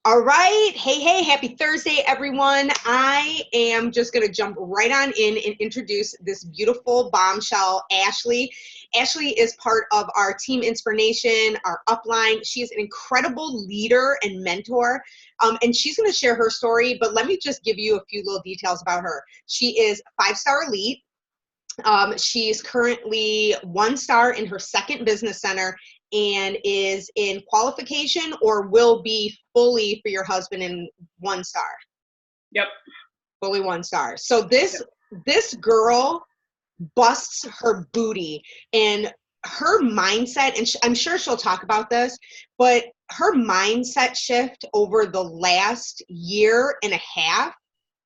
All right. Hey, happy Thursday, everyone. I am just going to jump right on in and introduce this beautiful bombshell, Ashley. Ashley is part of our Team Inspiration, our upline. She is an incredible leader and mentor, and she's going to share her story, but let me just give you a few little details about her. She is 5-star elite. She's currently 1-star in her second business center and is in qualification or will be fully for your husband in 1-star. Yep. Fully 1-star. So this girl busts her booty, and her mindset, and I'm sure she'll talk about this, but her mindset shift over the last year and a half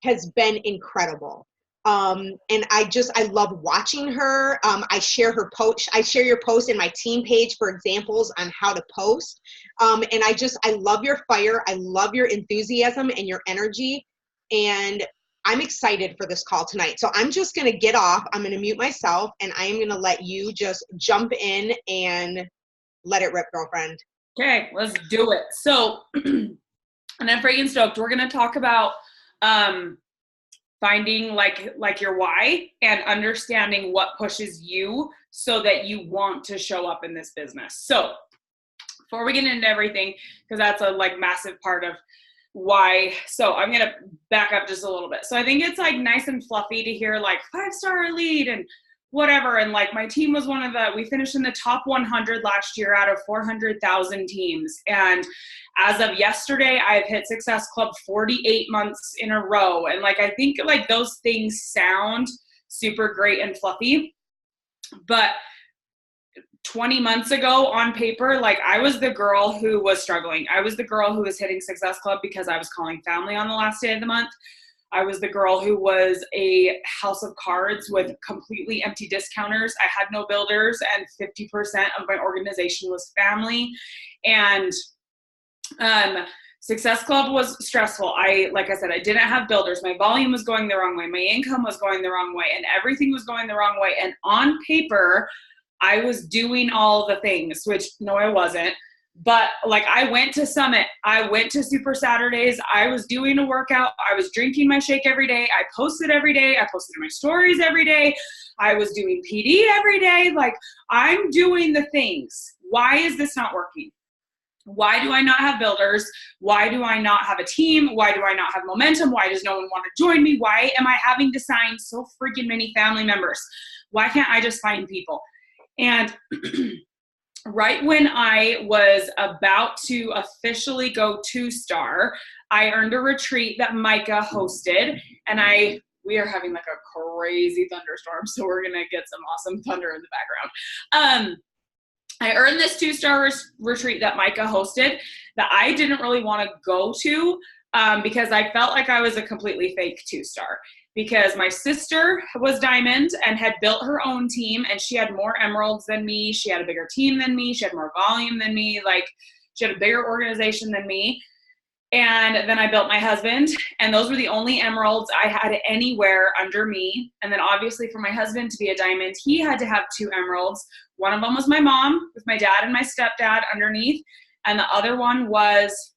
has been incredible. And I love watching her. I share her post. I share your post in my team page for examples on how to post. And I love your fire. I love your enthusiasm and your energy. And I'm excited for this call tonight. So I'm just going to get off. I'm going to mute myself, and I am going to let you just jump in and let it rip, girlfriend. Okay, let's do it. So, and I'm freaking stoked. We're going to talk about finding like your why and understanding what pushes you so that you want to show up in this business. So before we get into everything, because that's a massive part of why. So I'm going to back up just a little bit. So I think it's nice and fluffy to hear 5-star elite and whatever. And my team was we finished in the top 100 last year out of 400,000 teams. And as of yesterday, I've hit Success Club 48 months in a row. And I think those things sound super great and fluffy, but 20 months ago on paper, I was the girl who was struggling. I was the girl who was hitting Success Club because I was calling family on the last day of the month. I was the girl who was a house of cards with completely empty discounters. I had no builders, and 50% of my organization was family. And Success Club was stressful. Like I said, I didn't have builders. My volume was going the wrong way. My income was going the wrong way, and everything was going the wrong way. And on paper, I was doing all the things, which no, I wasn't. But I went to Summit, I went to Super Saturdays, I was doing a workout, I was drinking my shake every day, I posted every day, I posted my stories every day, I was doing PD every day. I'm doing the things. Why is this not working? Why do I not have builders? Why do I not have a team? Why do I not have momentum? Why does no one want to join me? Why am I having to sign so freaking many family members? Why can't I just find people? And right when I was about to officially go 2-star, I earned a retreat that Micah hosted, and we are having a crazy thunderstorm, so we're going to get some awesome thunder in the background. I earned this 2-star retreat that Micah hosted that I didn't really want to go to because I felt like I was a completely fake 2-star. Because my sister was diamond and had built her own team, and she had more emeralds than me. She had a bigger team than me. She had more volume than me. She had a bigger organization than me. And then I built my husband, and those were the only emeralds I had anywhere under me. And then obviously for my husband to be a diamond, he had to have 2 emeralds. One of them was my mom with my dad and my stepdad underneath. And the other one was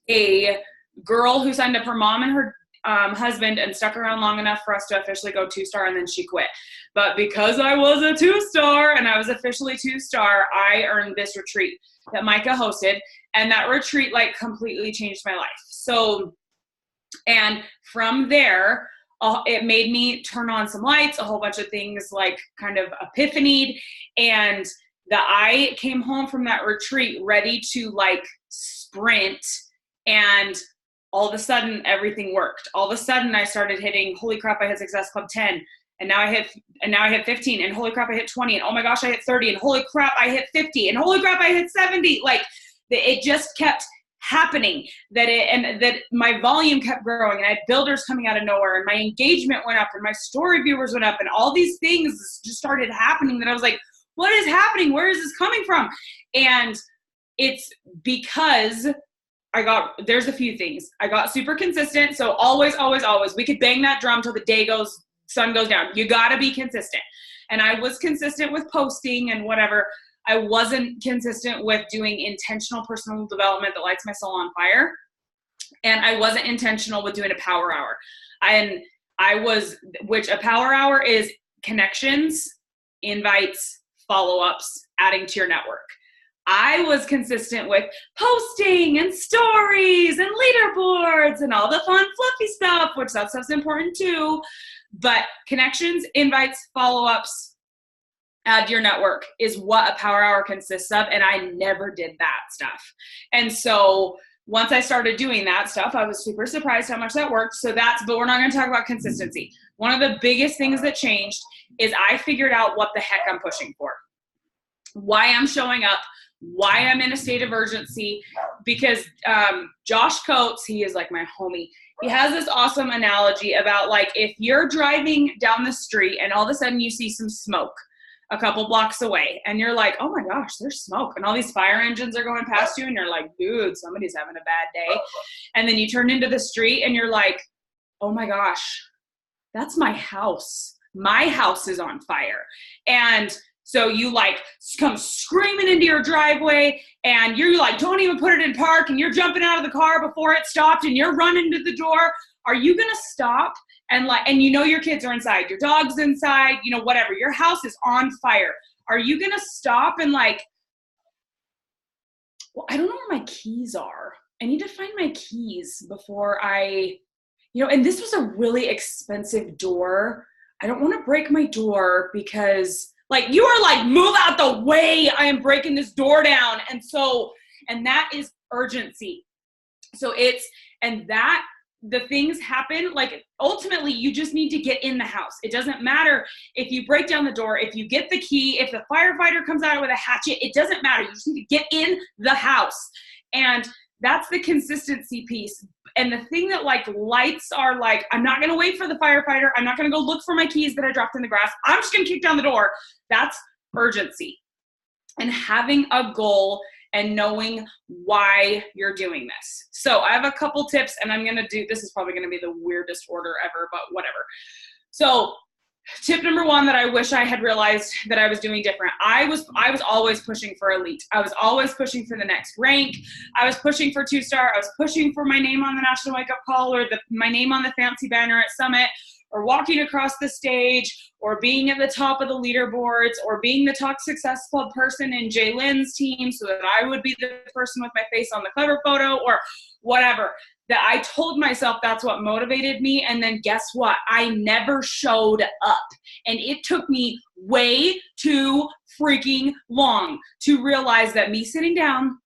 a girl who signed up her mom and her husband and stuck around long enough for us to officially go 2-star, and then she quit. But because I was a 2-star and I was officially 2-star, I earned this retreat that Micah hosted, and that retreat completely changed my life. So, and from there, it made me turn on some lights, a whole bunch of things kind of epiphanied, and that I came home from that retreat ready to sprint, and all of a sudden everything worked. All of a sudden I started hitting, holy crap, I hit Success Club 10, and now I hit 15, and holy crap, I hit 20, and oh my gosh, I hit 30, and holy crap, I hit 50, and holy crap, I hit 70. It just kept happening, that my volume kept growing, and I had builders coming out of nowhere, and my engagement went up, and my story viewers went up, and all these things just started happening that I was like, what is happening? Where is this coming from? And it's because there's a few things. I got super consistent. So always, we could bang that drum till the sun goes down. You got to be consistent. And I was consistent with posting and whatever. I wasn't consistent with doing intentional personal development that lights my soul on fire. And I wasn't intentional with doing a power hour. Which a power hour is connections, invites, follow-ups, adding to your network. I was consistent with posting and stories and leaderboards and all the fun, fluffy stuff, which that stuff's important too. But connections, invites, follow-ups, add to your network is what a power hour consists of. And I never did that stuff. And so once I started doing that stuff, I was super surprised how much that worked. But we're not going to talk about consistency. One of the biggest things that changed is I figured out what the heck I'm pushing for, why I'm showing up, why I'm in a state of urgency, because Josh Coates, he is like my homie. He has this awesome analogy about like, if you're driving down the street and all of a sudden you see some smoke a couple blocks away and you're like, oh my gosh, there's smoke and all these fire engines are going past you and you're like, dude, somebody's having a bad day. And then you turn into the street and you're like, oh my gosh, that's my house. My house is on fire. And so you like come screaming into your driveway and you're like, don't even put it in park, and you're jumping out of the car before it stopped and you're running to the door. Are you going to stop? And you know your kids are inside, your dog's inside, you know, whatever. Your house is on fire. Are you going to stop and like, well, I don't know where my keys are. I need to find my keys before and this was a really expensive door. I don't want to break my door because like you are like, move out the way. I am breaking this door down. And that is urgency. So the things happen, like ultimately you just need to get in the house. It doesn't matter if you break down the door, if you get the key, if the firefighter comes out with a hatchet, it doesn't matter. You just need to get in the house. And that's the consistency piece. And the thing that like lights are like, I'm not going to wait for the firefighter. I'm not going to go look for my keys that I dropped in the grass. I'm just going to kick down the door. That's urgency. And having a goal and knowing why you're doing this. So I have a couple tips, and this is probably going to be the weirdest order ever, but whatever. So tip number one that I wish I had realized that I was doing different. I was always pushing for elite. I was always pushing for the next rank. I was pushing for 2-star. I was pushing for my name on the National Wake Up Call, or my name on the fancy banner at Summit, or walking across the stage, or being at the top of the leaderboards, or being the top successful person in Jaylen's team so that I would be the person with my face on the cover photo, or whatever. That I told myself that's what motivated me. And then guess what? I never showed up. And it took me way too freaking long to realize that me sitting down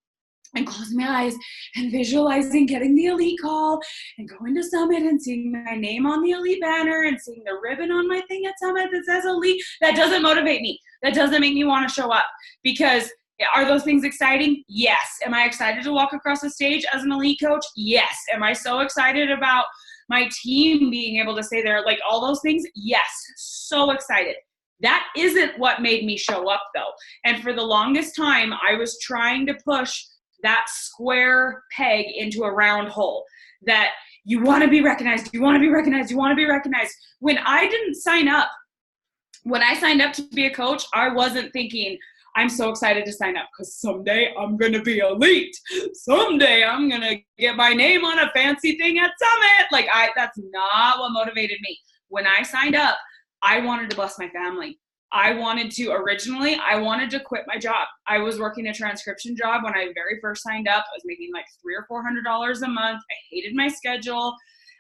and closing my eyes and visualizing getting the elite call and going to Summit and seeing my name on the elite banner and seeing the ribbon on my thing at Summit that says elite, that doesn't motivate me. That doesn't make me want to show up. Because are those things exciting? Yes. Am I excited to walk across the stage as an elite coach? Yes. Am I so excited about my team being able to say they're like all those things? Yes. So excited. That isn't what made me show up though. And for the longest time, I was trying to push that square peg into a round hole, that you want to be recognized, you want to be recognized, you want to be recognized. When I signed up to be a coach, I wasn't thinking, I'm so excited to sign up because someday I'm going to be elite. Someday I'm going to get my name on a fancy thing at Summit. That's not what motivated me. When I signed up, I wanted to bless my family. I wanted to quit my job. I was working a transcription job when I very first signed up. I was making like $300 or $400 a month. I hated my schedule,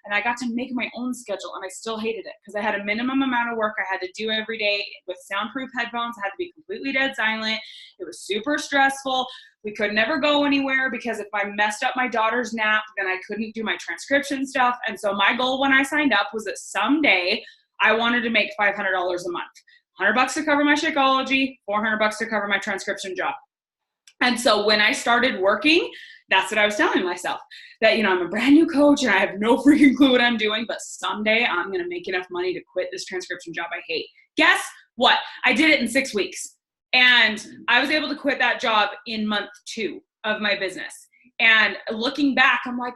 and I got to make my own schedule, and I still hated it because I had a minimum amount of work I had to do every day with soundproof headphones. I had to be completely dead silent. It was super stressful. We could never go anywhere because if I messed up my daughter's nap, then I couldn't do my transcription stuff. And so my goal when I signed up was that someday I wanted to make $500 a month. $100 to cover my Shakeology, $400 to cover my transcription job. And so when I started working, that's what I was telling myself, that, I'm a brand new coach and I have no freaking clue what I'm doing, but someday I'm going to make enough money to quit this transcription job I hate. Guess what? I did it in 6 weeks, and I was able to quit that job in month 2 of my business. And looking back, I'm like,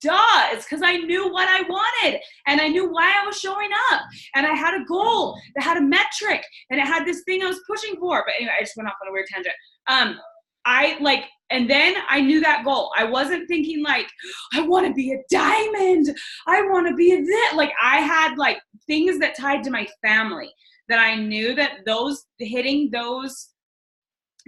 duh, it's because I knew what I wanted and I knew why I was showing up, and I had a goal that had a metric and it had this thing I was pushing for. But anyway, I just went off on a weird tangent. and then I knew that goal. I wasn't thinking like, I want to be a diamond. I want to be this. Like I had like things that tied to my family that I knew that hitting those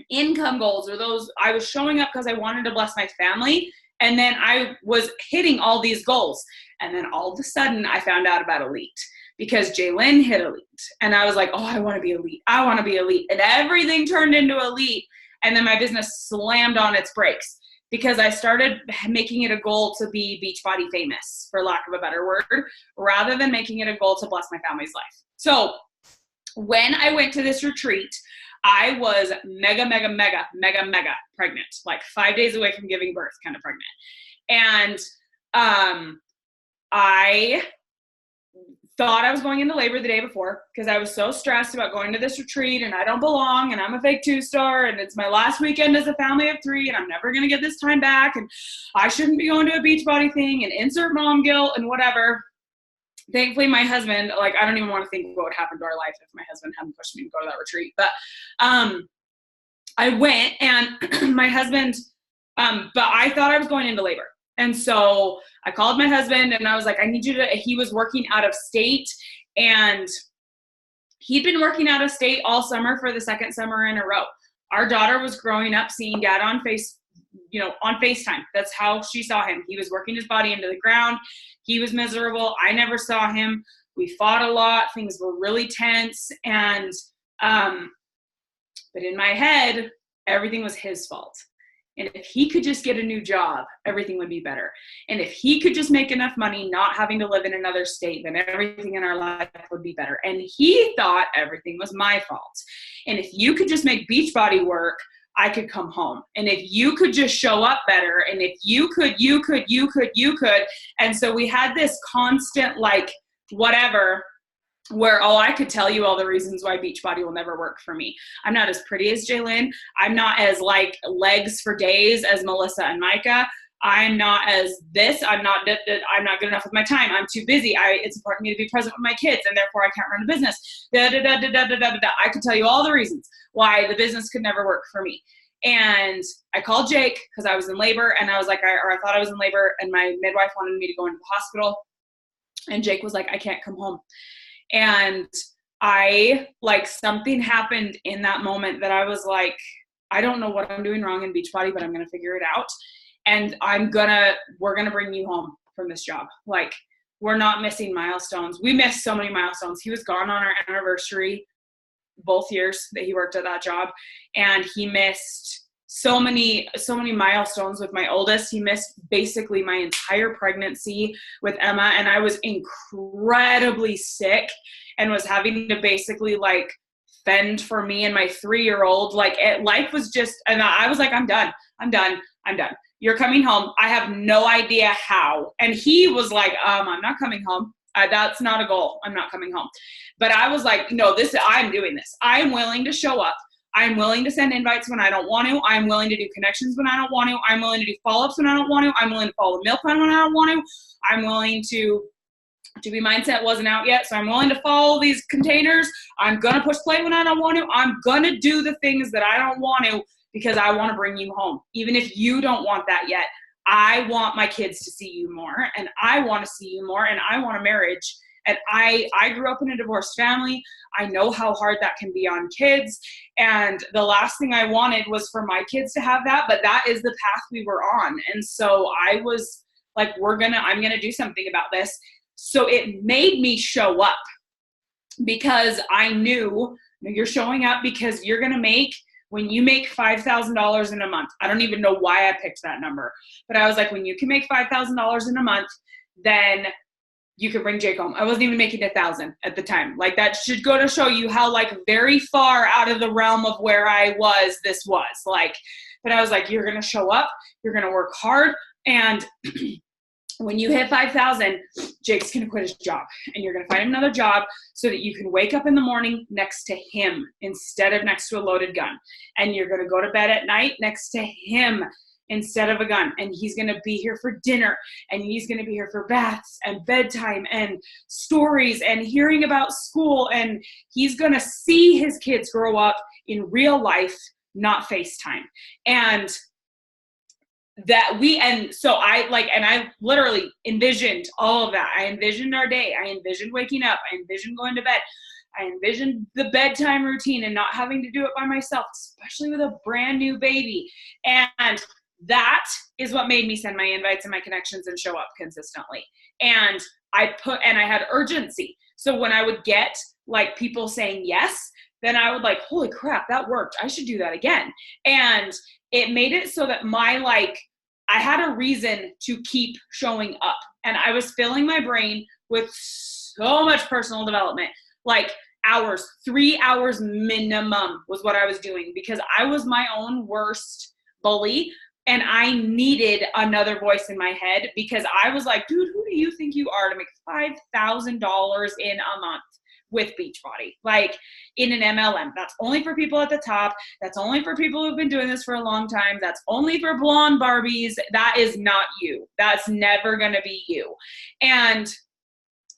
income goals or I was showing up because I wanted to bless my family. And then I was hitting all these goals. And then all of a sudden I found out about Elite because Jaylyn hit Elite. And I was like, oh, I want to be Elite. I want to be Elite. And everything turned into Elite. And then my business slammed on its brakes because I started making it a goal to be Beachbody famous, for lack of a better word, rather than making it a goal to bless my family's life. So when I went to this retreat, I was mega pregnant, like 5 days away from giving birth, kind of pregnant. And I thought I was going into labor the day before because I was so stressed about going to this retreat and I don't belong and I'm a fake 2-star and it's my last weekend as a family of 3 and I'm never going to get this time back and I shouldn't be going to a Beachbody thing and insert mom guilt and whatever. Thankfully, my husband, like, I don't even want to think what would happen to our life if my husband hadn't pushed me to go to that retreat. But I went and my husband, but I thought I was going into labor. And so I called my husband and I was like, I need you to, he was working out of state and he'd been working out of state all summer for the second summer in a row. Our daughter was growing up seeing dad on FaceTime. That's how she saw him. He was working his body into the ground. He was miserable. I never saw him. We fought a lot. Things were really tense. And, but in my head, everything was his fault. And if he could just get a new job, everything would be better. And if he could just make enough money, not having to live in another state, then everything in our life would be better. And he thought everything was my fault. And if you could just make Beachbody work, I could come home. And if you could just show up better, and if you could. And so we had this constant, like, whatever, where, I could tell you all the reasons why Beachbody will never work for me. I'm not as pretty as Jaylyn. I'm not as, like, legs for days as Melissa and Micah. I'm not as this. I'm not good enough with my time. I'm too busy. It's important to me to be present with my kids, and therefore I can't run a business. I could tell you all the reasons why the business could never work for me. And I called Jake because I was in labor, and I was like, I thought I was in labor, and my midwife wanted me to go into the hospital. And Jake was like, I can't come home. And something happened in that moment that I was like, I don't know what I'm doing wrong in Beachbody, but I'm going to figure it out. And we're going to bring you home from this job. Like, we're not missing milestones. We missed so many milestones. He was gone on our anniversary, both years that he worked at that job. And he missed so many milestones with my oldest. He missed basically my entire pregnancy with Emma. And I was incredibly sick and was having to basically, like, fend for me and my 3-year-old. Life was just, and I was like, I'm done. You're coming home. I have no idea how. And he was like, I'm not coming home. That's not a goal. I'm not coming home. But I was like, no, I'm doing this. I'm willing to show up. I'm willing to send invites when I don't want to. I'm willing to do connections when I don't want to. I'm willing to do follow-ups when I don't want to. I'm willing to follow the meal plan when I don't want to. I'm willing to be mindset wasn't out yet. So I'm willing to follow these containers. I'm going to push play when I don't want to. I'm going to do the things that I don't want to, because I want to bring you home. Even if you don't want that yet, I want my kids to see you more, and I want to see you more, and I want a marriage. And I grew up in a divorced family. I know how hard that can be on kids. And the last thing I wanted was for my kids to have that, but that is the path we were on. And so I was like, I'm going to do something about this. So it made me show up, because I knew you're showing up because you're going to make, when you make $5,000 in a month, I don't even know why I picked that number, but I was like, when you can make $5,000 in a month, then you could bring Jake home. I wasn't even making 1,000 at the time. Like, that should go to show you how, like, very far out of the realm of where I was, this was like, but I was like, you're going to show up, you're going to work hard. And when you hit 5,000, Jake's going to quit his job, and you're going to find another job so that you can wake up in the morning next to him instead of next to a loaded gun. And you're going to go to bed at night next to him instead of a gun. And he's going to be here for dinner, and he's going to be here for baths and bedtime and stories and hearing about school. And he's going to see his kids grow up in real life not FaceTime. And so I literally envisioned all of that. I envisioned our day. I envisioned waking up. I envisioned going to bed. I envisioned the bedtime routine and not having to do it by myself, especially with a brand new baby. And that is what made me send my invites and my connections and show up consistently. And I had urgency. So when I would get like people saying yes, then I would like, holy crap, that worked. I should do that again. And it made it so that I had a reason to keep showing up. And I was filling my brain with so much personal development, like hours, 3 hours minimum was what I was doing, because I was my own worst bully. And I needed another voice in my head, because I was like, dude, who do you think you are to make $5,000 in a month with Beachbody? Like in an MLM, that's only for people at the top. That's only for people who've been doing this for a long time. That's only for blonde Barbies. That is not you. That's never going to be you. And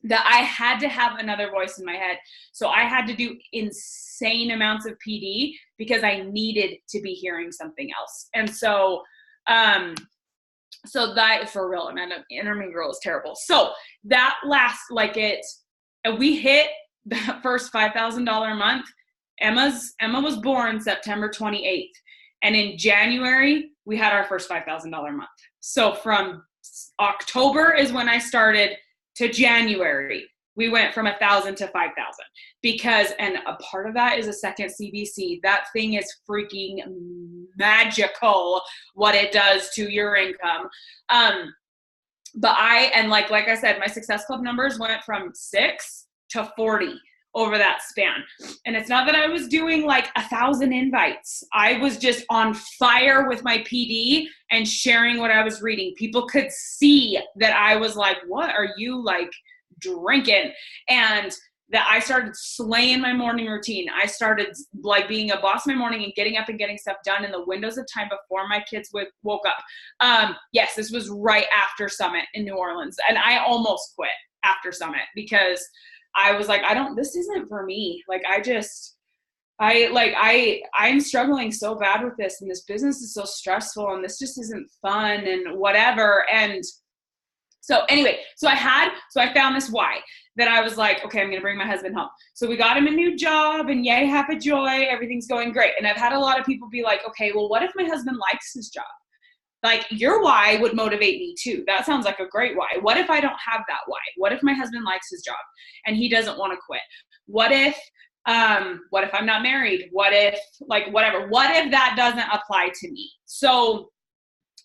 that I had to have another voice in my head. So I had to do insane amounts of PD because I needed to be hearing something else. And so that for real, Intermittent Girl is terrible. So that we hit that first $5,000 a month. Emma was born September 28th. And in January, we had our first $5,000 a month. So from October is when I started to January, we went from 1,000 to 5,000 and a part of that is a second CBC. That thing is freaking magical what it does to your income. But like I said, my Success Club numbers went from 6 to 40 over that span. And it's not that I was doing like 1,000 invites. I was just on fire with my PD and sharing what I was reading. People could see that I was like, what are you like drinking? And that I started slaying my morning routine. I started like being a boss in my morning and getting up and getting stuff done in the windows of time before my kids woke up. Yes, this was right after Summit in New Orleans. And I almost quit after Summit because I was like, this isn't for me. Like, I'm struggling so bad with this, and this business is so stressful, and this just isn't fun and whatever. And so anyway, so I found this why that I was like, okay, I'm going to bring my husband home. So we got him a new job, and yay, happy joy. Everything's going great. And I've had a lot of people be like, okay, well, what if my husband likes his job? Like, your why would motivate me too. That sounds like a great why. What if I don't have that why? What if my husband likes his job and he doesn't want to quit? What if I'm not married? What if, like, whatever? What if that doesn't apply to me? So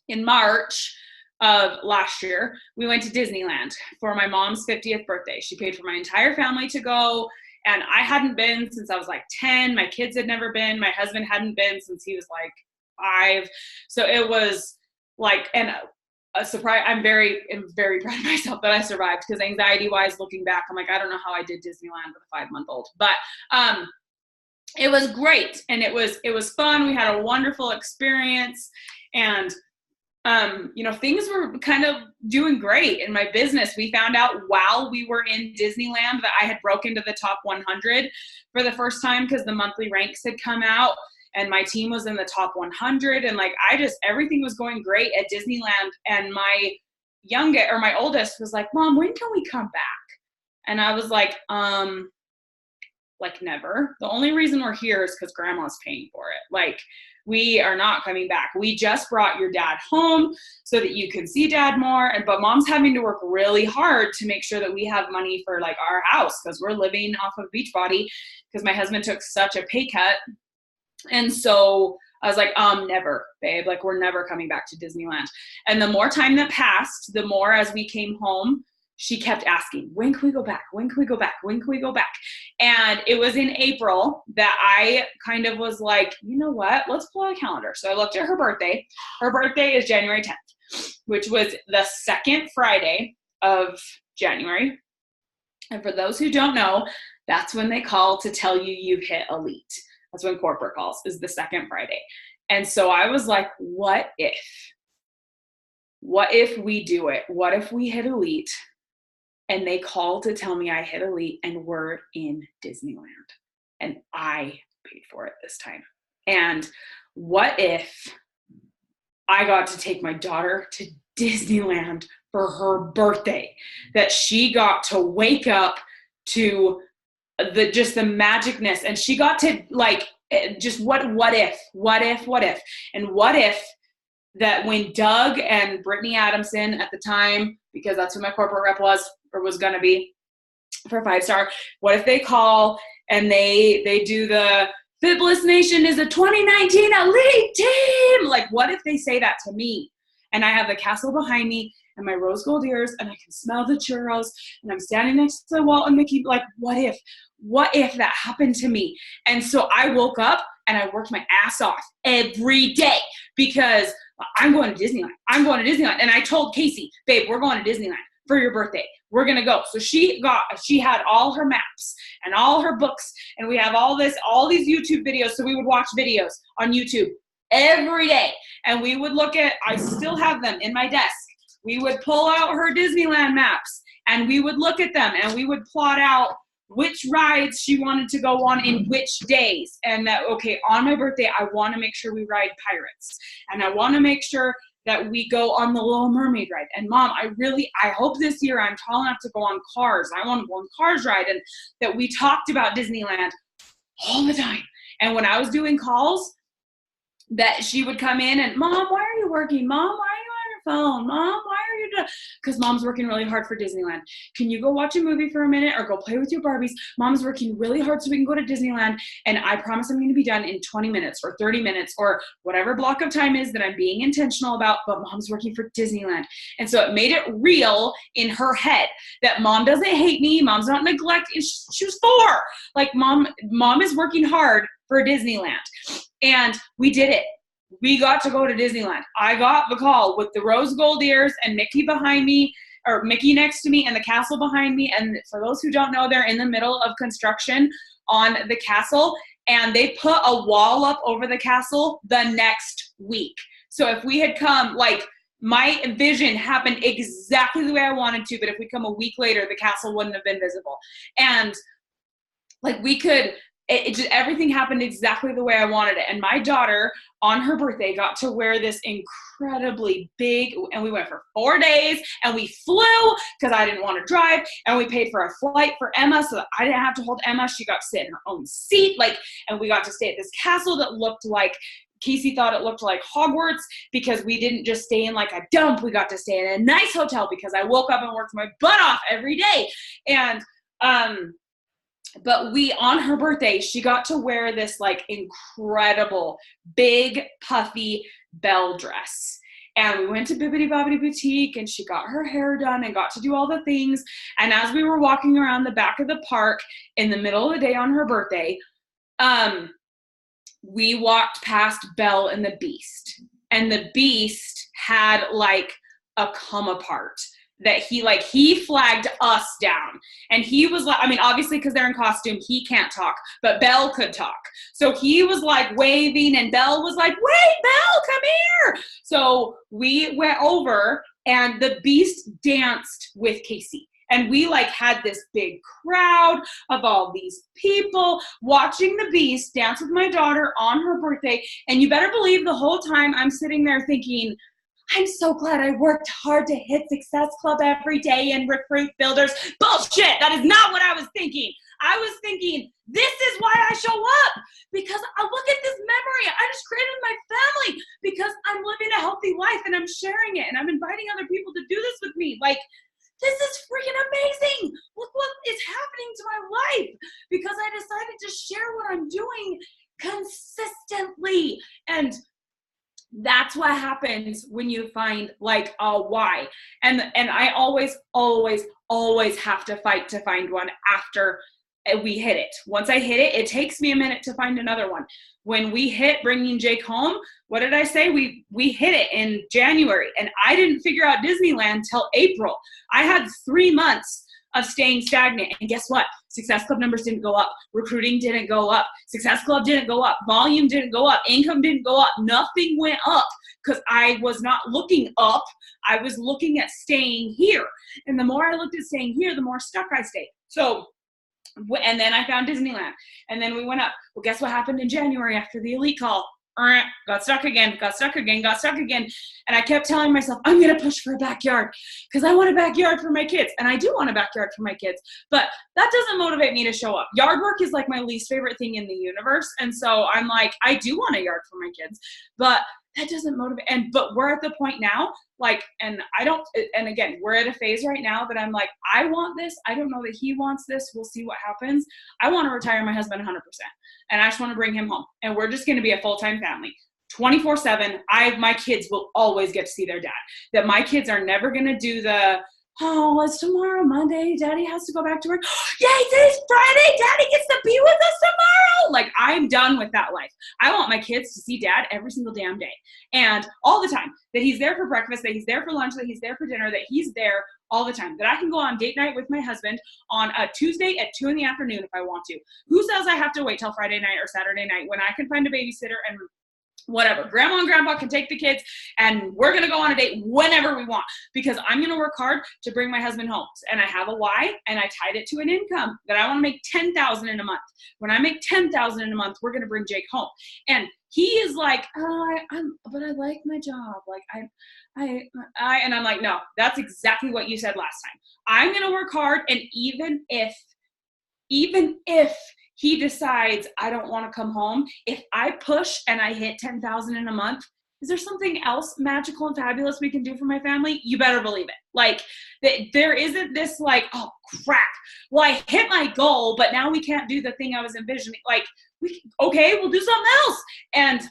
in March of last year, we went to Disneyland for my mom's 50th birthday. She paid for my entire family to go. And I hadn't been since I was like 10. My kids had never been. My husband hadn't been since he was like 5. So it was like, and a surprise. I'm very proud of myself that I survived, because anxiety wise, looking back, I'm like, I don't know how I did Disneyland with a 5-month-old, but it was great. And it was fun. We had a wonderful experience, and things were kind of doing great in my business. We found out while we were in Disneyland that I had broken into the top 100 for the first time, because the monthly ranks had come out. And my team was in the top 100, and like, everything was going great at Disneyland. And my oldest was like, Mom, when can we come back? And I was like, never. The only reason we're here is because Grandma's paying for it. Like, we are not coming back. We just brought your dad home so that you can see Dad more. But Mom's having to work really hard to make sure that we have money for like our house, because we're living off of Beachbody, because my husband took such a pay cut. And so I was like, never, babe, like, we're never coming back to Disneyland. And the more time that passed, the more as we came home, she kept asking, when can we go back? When can we go back? When can we go back? And it was in April that I kind of was like, you know what, let's pull out a calendar. So I looked at her birthday. Her birthday is January 10th, which was the second Friday of January. And for those who don't know, that's when they call to tell you you've hit elite. That's when corporate calls, is the second Friday. And so I was like, what if we do it? What if we hit elite and they call to tell me I hit elite and we're in Disneyland and I paid for it this time? And what if I got to take my daughter to Disneyland for her birthday, that she got to wake up to the magicness, and she got to like, just what if, and what if that when Doug and Brittany Adamson at the time, because that's who my corporate rep was, or was going to be for 5-star, what if they call and they do the Fitless Nation is a 2019 elite team? Like, what if they say that to me? And I have the castle behind me and my rose gold ears, and I can smell the churros, and I'm standing next to the Walt and Mickey, like, what if that happened to me? And so I woke up and I worked my ass off every day because I'm going to Disneyland. And I told Casey, babe, we're going to Disneyland for your birthday. We're going to go. So she had all her maps and all her books, and we have all these YouTube videos. So we would watch videos on YouTube every day, and we would look at, I still have them in my desk. We would pull out her Disneyland maps and we would look at them, and we would plot out which rides she wanted to go on in which days. And that, okay, on my birthday, I want to make sure we ride Pirates, and I want to make sure that we go on the Little Mermaid ride. And Mom, I hope this year I'm tall enough to go on Cars. I want to go on Cars ride. And that we talked about Disneyland all the time. And when I was doing calls, that she would come in and, Mom, why are you working? Mom, why are you on your phone? Mom, why are you doing? Because Mom's working really hard for Disneyland. Can you go watch a movie for a minute or go play with your Barbies? Mom's working really hard so we can go to Disneyland, and I promise I'm going to be done in 20 minutes or 30 minutes or whatever block of time is that I'm being intentional about, but Mom's working for Disneyland. And so it made it real in her head that Mom doesn't hate me. Mom's not neglecting. She was 4. Like, Mom is working hard for Disneyland. And we did it. We got to go to Disneyland. I got the call with the rose gold ears and Mickey behind me, or Mickey next to me, and the castle behind me. And for those who don't know, they're in the middle of construction on the castle, and they put a wall up over the castle the next week. So if we had come, like, my vision happened exactly the way I wanted to, but if we come a week later, the castle wouldn't have been visible. And like, we could, it just, everything happened exactly the way I wanted it. And my daughter on her birthday got to wear this incredibly big, and we went for 4 days, and we flew because I didn't want to drive, and we paid for a flight for Emma so that I didn't have to hold Emma. She got to sit in her own seat, like, and we got to stay at this castle that looked like, Casey thought it looked like Hogwarts, because we didn't just stay in like a dump. We got to stay in a nice hotel because I woke up and worked my butt off every day. And but on her birthday, she got to wear this like incredible, big, puffy Belle dress. And we went to Bibbidi Bobbidi Boutique, and she got her hair done and got to do all the things. And as we were walking around the back of the park in the middle of the day on her birthday, we walked past Belle and the Beast. And the Beast had like a come apart that he flagged us down. And he was like, I mean, obviously because they're in costume, he can't talk, but Belle could talk. So he was like waving, and Belle was like, wait, Belle, come here. So we went over, and the Beast danced with Casey. And we like had this big crowd of all these people watching the Beast dance with my daughter on her birthday. And you better believe the whole time I'm sitting there thinking, I'm so glad I worked hard to hit Success Club every day and recruit builders. Bullshit. That is not what I was thinking. I was thinking, this is why I show up, because I look at this memory I just created with my family, because I'm living a healthy life and I'm sharing it and I'm inviting other people to do this with me. Like, this is freaking amazing. Look what is happening to my life because I decided to share what I'm doing consistently. And that's what happens when you find like a why. And I always have to fight to find one after we hit it. Once I hit it, it takes me a minute to find another one. When we hit bringing Jake home, what did I say? We hit it in January, and I didn't figure out Disneyland till April. I had 3 months of staying stagnant. And guess what? Success Club numbers didn't go up. Recruiting didn't go up. Success Club didn't go up. Volume didn't go up. Income didn't go up. Nothing went up because I was not looking up. I was looking at staying here. And the more I looked at staying here, the more stuck I stayed. So And then I found Disneyland. And then we went up. Well, guess what happened in January after the elite call? Got stuck again. And I kept telling myself, I'm going to push for a backyard because I want a backyard for my kids. And I do want a backyard for my kids. But that doesn't motivate me to show up. Yard work is like my least favorite thing in the universe. And so I'm like, I do want a yard for my kids. But that doesn't motivate. But we're at the point now, like, and again, we're at a phase right now that I'm like, I want this. I don't know that he wants this. We'll see what happens. I want to retire my husband 100%. And I just want to bring him home. And we're just going to be a full-time family. 24/7. My kids will always get to see their dad. That my kids are never going to do the, oh, it's tomorrow, Monday. Daddy has to go back to work. Yay, today's Friday. Daddy gets to be with us tomorrow. Like, I'm done with that life. I want my kids to see dad every single damn day. And all the time. That he's there for breakfast, that he's there for lunch, that he's there for dinner, that he's there all the time. That I can go on date night with my husband on a Tuesday at 2 p.m. if I want to. Who says I have to wait till Friday night or Saturday night when I can find a babysitter and whatever. Grandma and grandpa can take the kids and we're going to go on a date whenever we want because I'm going to work hard to bring my husband home. And I have a why and I tied it to an income that I want to make $10,000 in a month. When I make $10,000 in a month, we're going to bring Jake home. And he is like, but I like my job. Like and I'm like, no, that's exactly what you said last time. I'm going to work hard. And even if he decides I don't want to come home, if I push and I hit $10,000 in a month, is there something else magical and fabulous we can do for my family? You better believe it. Like, there isn't this like, oh crap, well, I hit my goal, but now we can't do the thing I was envisioning. Like, we'll do something else. And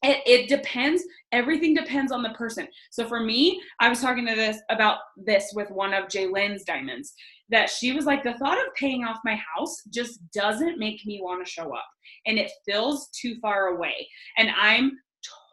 it depends. Everything depends on the person. So for me, I was talking about this with one of Jaylen's diamonds, that she was like, the thought of paying off my house just doesn't make me want to show up. And it feels too far away. And I'm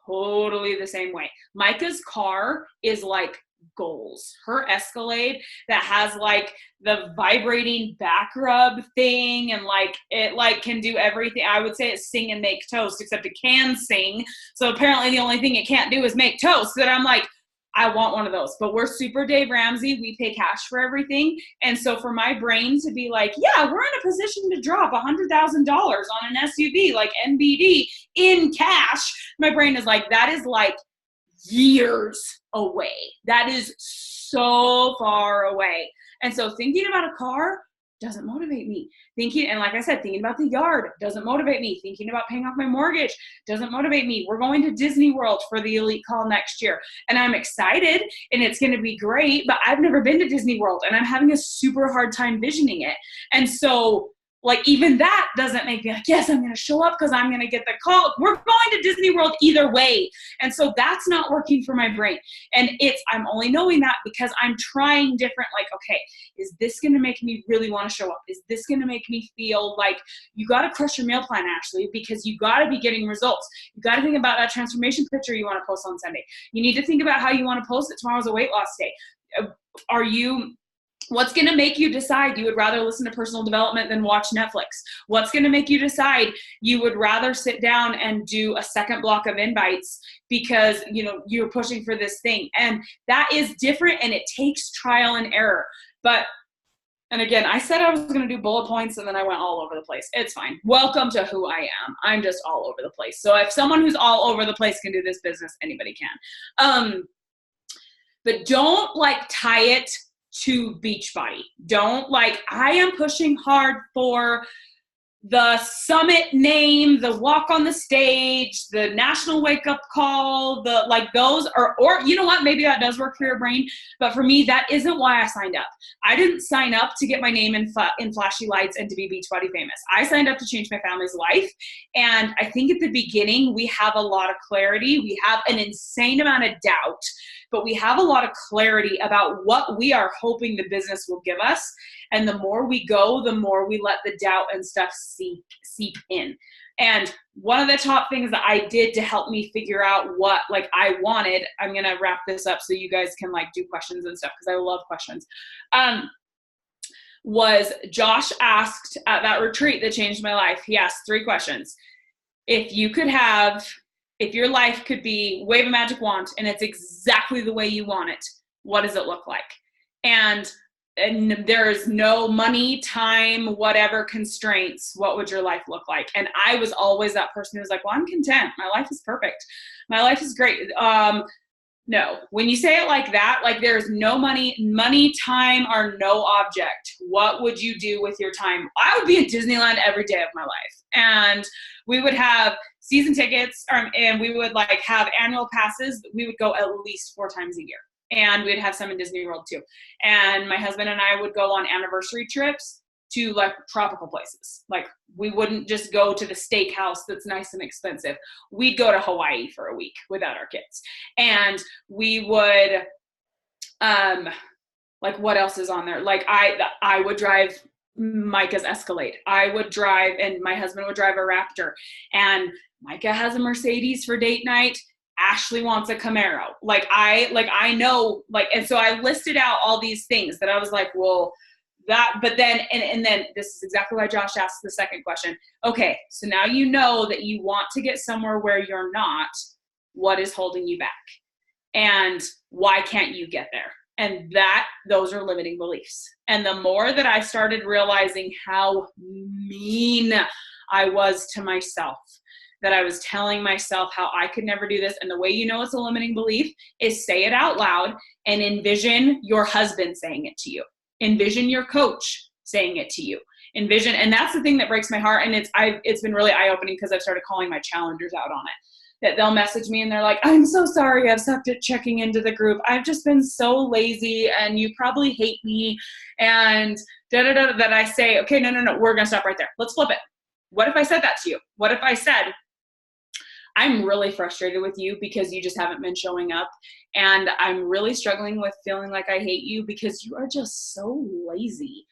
totally the same way. Micah's car is like goals. Her Escalade that has like the vibrating back rub thing and like it like can do everything. I would say it's sing and make toast, except it can sing. So apparently the only thing it can't do is make toast. That I'm like, I want one of those. But we're super Dave Ramsey. We pay cash for everything. And so for my brain to be like, yeah, we're in a position to drop $100,000 on an SUV like NBD in cash, my brain is like, that is like years away. That is so far away. And so thinking about a car doesn't motivate me. And like I said, thinking about the yard doesn't motivate me. Thinking about paying off my mortgage doesn't motivate me. We're going to Disney World for the elite call next year. And I'm excited and it's going to be great, but I've never been to Disney World and I'm having a super hard time visioning it. And so like even that doesn't make me like, yes, I'm going to show up because I'm going to get the call. We're going to Disney World either way. And so that's not working for my brain. And I'm only knowing that because I'm trying different, like, okay, is this going to make me really want to show up? Is this going to make me feel like you got to crush your meal plan actually, because you got to be getting results. You got to think about that transformation picture you want to post on Sunday. You need to think about how you want to post it. Tomorrow's a weight loss day. What's going to make you decide you would rather listen to personal development than watch Netflix? What's going to make you decide you would rather sit down and do a second block of invites because, you're pushing for this thing? And that is different and it takes trial and error. And again, I said I was going to do bullet points and then I went all over the place. It's fine. Welcome to who I am. I'm just all over the place. So if someone who's all over the place can do this business, anybody can. But don't tie it to Beachbody. Don't I am pushing hard for the summit name, the walk on the stage, the national wake up call, those are, or you know what, maybe that does work for your brain. But for me, that isn't why I signed up. I didn't sign up to get my name in flashy lights and to be Beachbody famous. I signed up to change my family's life. And I think at the beginning, we have a lot of clarity. We have an insane amount of doubt, but we have a lot of clarity about what we are hoping the business will give us. And the more we go, the more we let the doubt and stuff seep in. And one of the top things that I did to help me figure out what I wanted, I'm going to wrap this up so you guys can do questions and stuff because I love questions, was Josh asked at that retreat that changed my life. He asked 3 questions. If your life could be wave a magic wand and it's exactly the way you want it, what does it look like? And and there's no money, time, whatever constraints, what would your life look like? And I was always that person who was like, well, I'm content. My life is perfect. My life is great. No, when you say it like that, like there's no money, time are no object. What would you do with your time? I would be at Disneyland every day of my life. And we would have season tickets, and we would like have annual passes. We would go at least 4 times a year. And we'd have some in Disney World too. And my husband and I would go on anniversary trips to like tropical places. Like we wouldn't just go to the steakhouse that's nice and expensive. We'd go to Hawaii for a week without our kids. And we would, like what else is on there? Like I would drive Micah's Escalade. I would drive, and my husband would drive a Raptor. And Micah has a Mercedes for date night. Ashley wants a Camaro. Like I know, like, and so I listed out all these things that I was like, well, that, but then, and then this is exactly why Josh asked the second question. Okay, so now you know that you want to get somewhere where you're not. What is holding you back? And why can't you get there? And those are limiting beliefs. And the more that I started realizing how mean I was to myself, that I was telling myself how I could never do this. And the way you know it's a limiting belief is say it out loud and envision your husband saying it to you. Envision your coach saying it to you. Envision, and that's the thing that breaks my heart. And it's been really eye-opening because I've started calling my challengers out on it. That they'll message me and they're like, I'm so sorry I've sucked at checking into the group. I've just been so lazy and you probably hate me. And that I say, okay, no, we're going to stop right there. Let's flip it. What if I said that to you? What if I said, I'm really frustrated with you because you just haven't been showing up. And I'm really struggling with feeling like I hate you because you are just so lazy.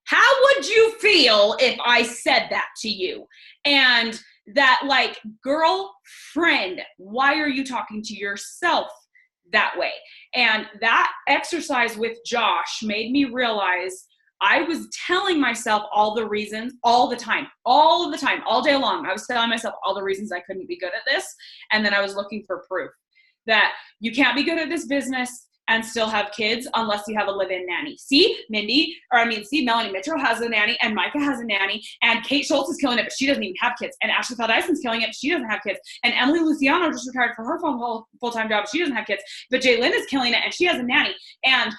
How would you feel if I said that to you? And that like, girlfriend, why are you talking to yourself that way? And that exercise with Josh made me realize I was telling myself all the reasons all the time, all day long. I was telling myself all the reasons I couldn't be good at this. And then I was looking for proof that you can't be good at this business and still have kids unless you have a live-in nanny. See, Melanie Mitchell has a nanny, and Micah has a nanny, and Kate Schultz is killing it, but she doesn't even have kids. And Ashley Feldison's killing it, but she doesn't have kids. And Emily Luciano just retired from her full-time job, but she doesn't have kids. But Jaylyn is killing it, and she has a nanny. And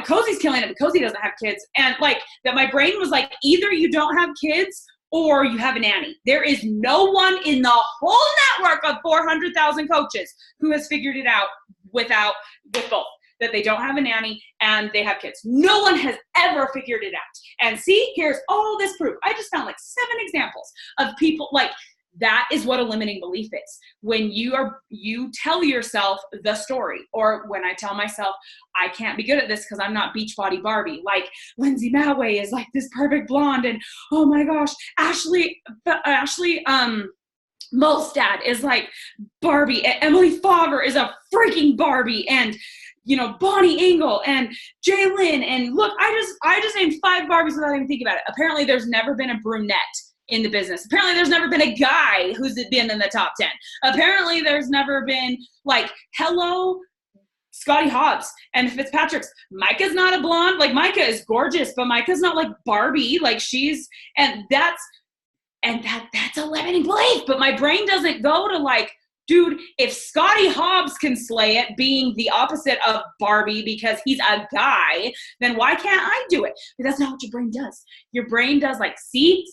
Cosie's killing it, but Cosie doesn't have kids. And like that, my brain was like, either you don't have kids or you have a nanny. There is no one in the whole network of 400,000 coaches who has figured it out with both. That they don't have a nanny and they have kids. No one has ever figured it out. And see, here's all this proof. I just found like 7 examples of people like that is what a limiting belief is. When you tell yourself the story, or when I tell myself, I can't be good at this because I'm not Beachbody Barbie. Like Lindsay Matway is like this perfect blonde, and oh my gosh, Ashley Molstad is like Barbie, and Emily Favre is a freaking Barbie, and Bonnie Engel and Jaylyn, and look, I just named 5 Barbies without even thinking about it. Apparently there's never been a brunette in the business. Apparently there's never been a guy who's been in the top 10. Apparently there's never been like, hello, Scotty Hobbs and Fitzpatrick's. Micah's not a blonde. Like Micah is gorgeous, but Micah's not like Barbie. Like that's a limiting belief. But my brain doesn't go to like, dude, if Scotty Hobbs can slay it being the opposite of Barbie because he's a guy, then why can't I do it? But that's not what your brain does. Your brain does like, see.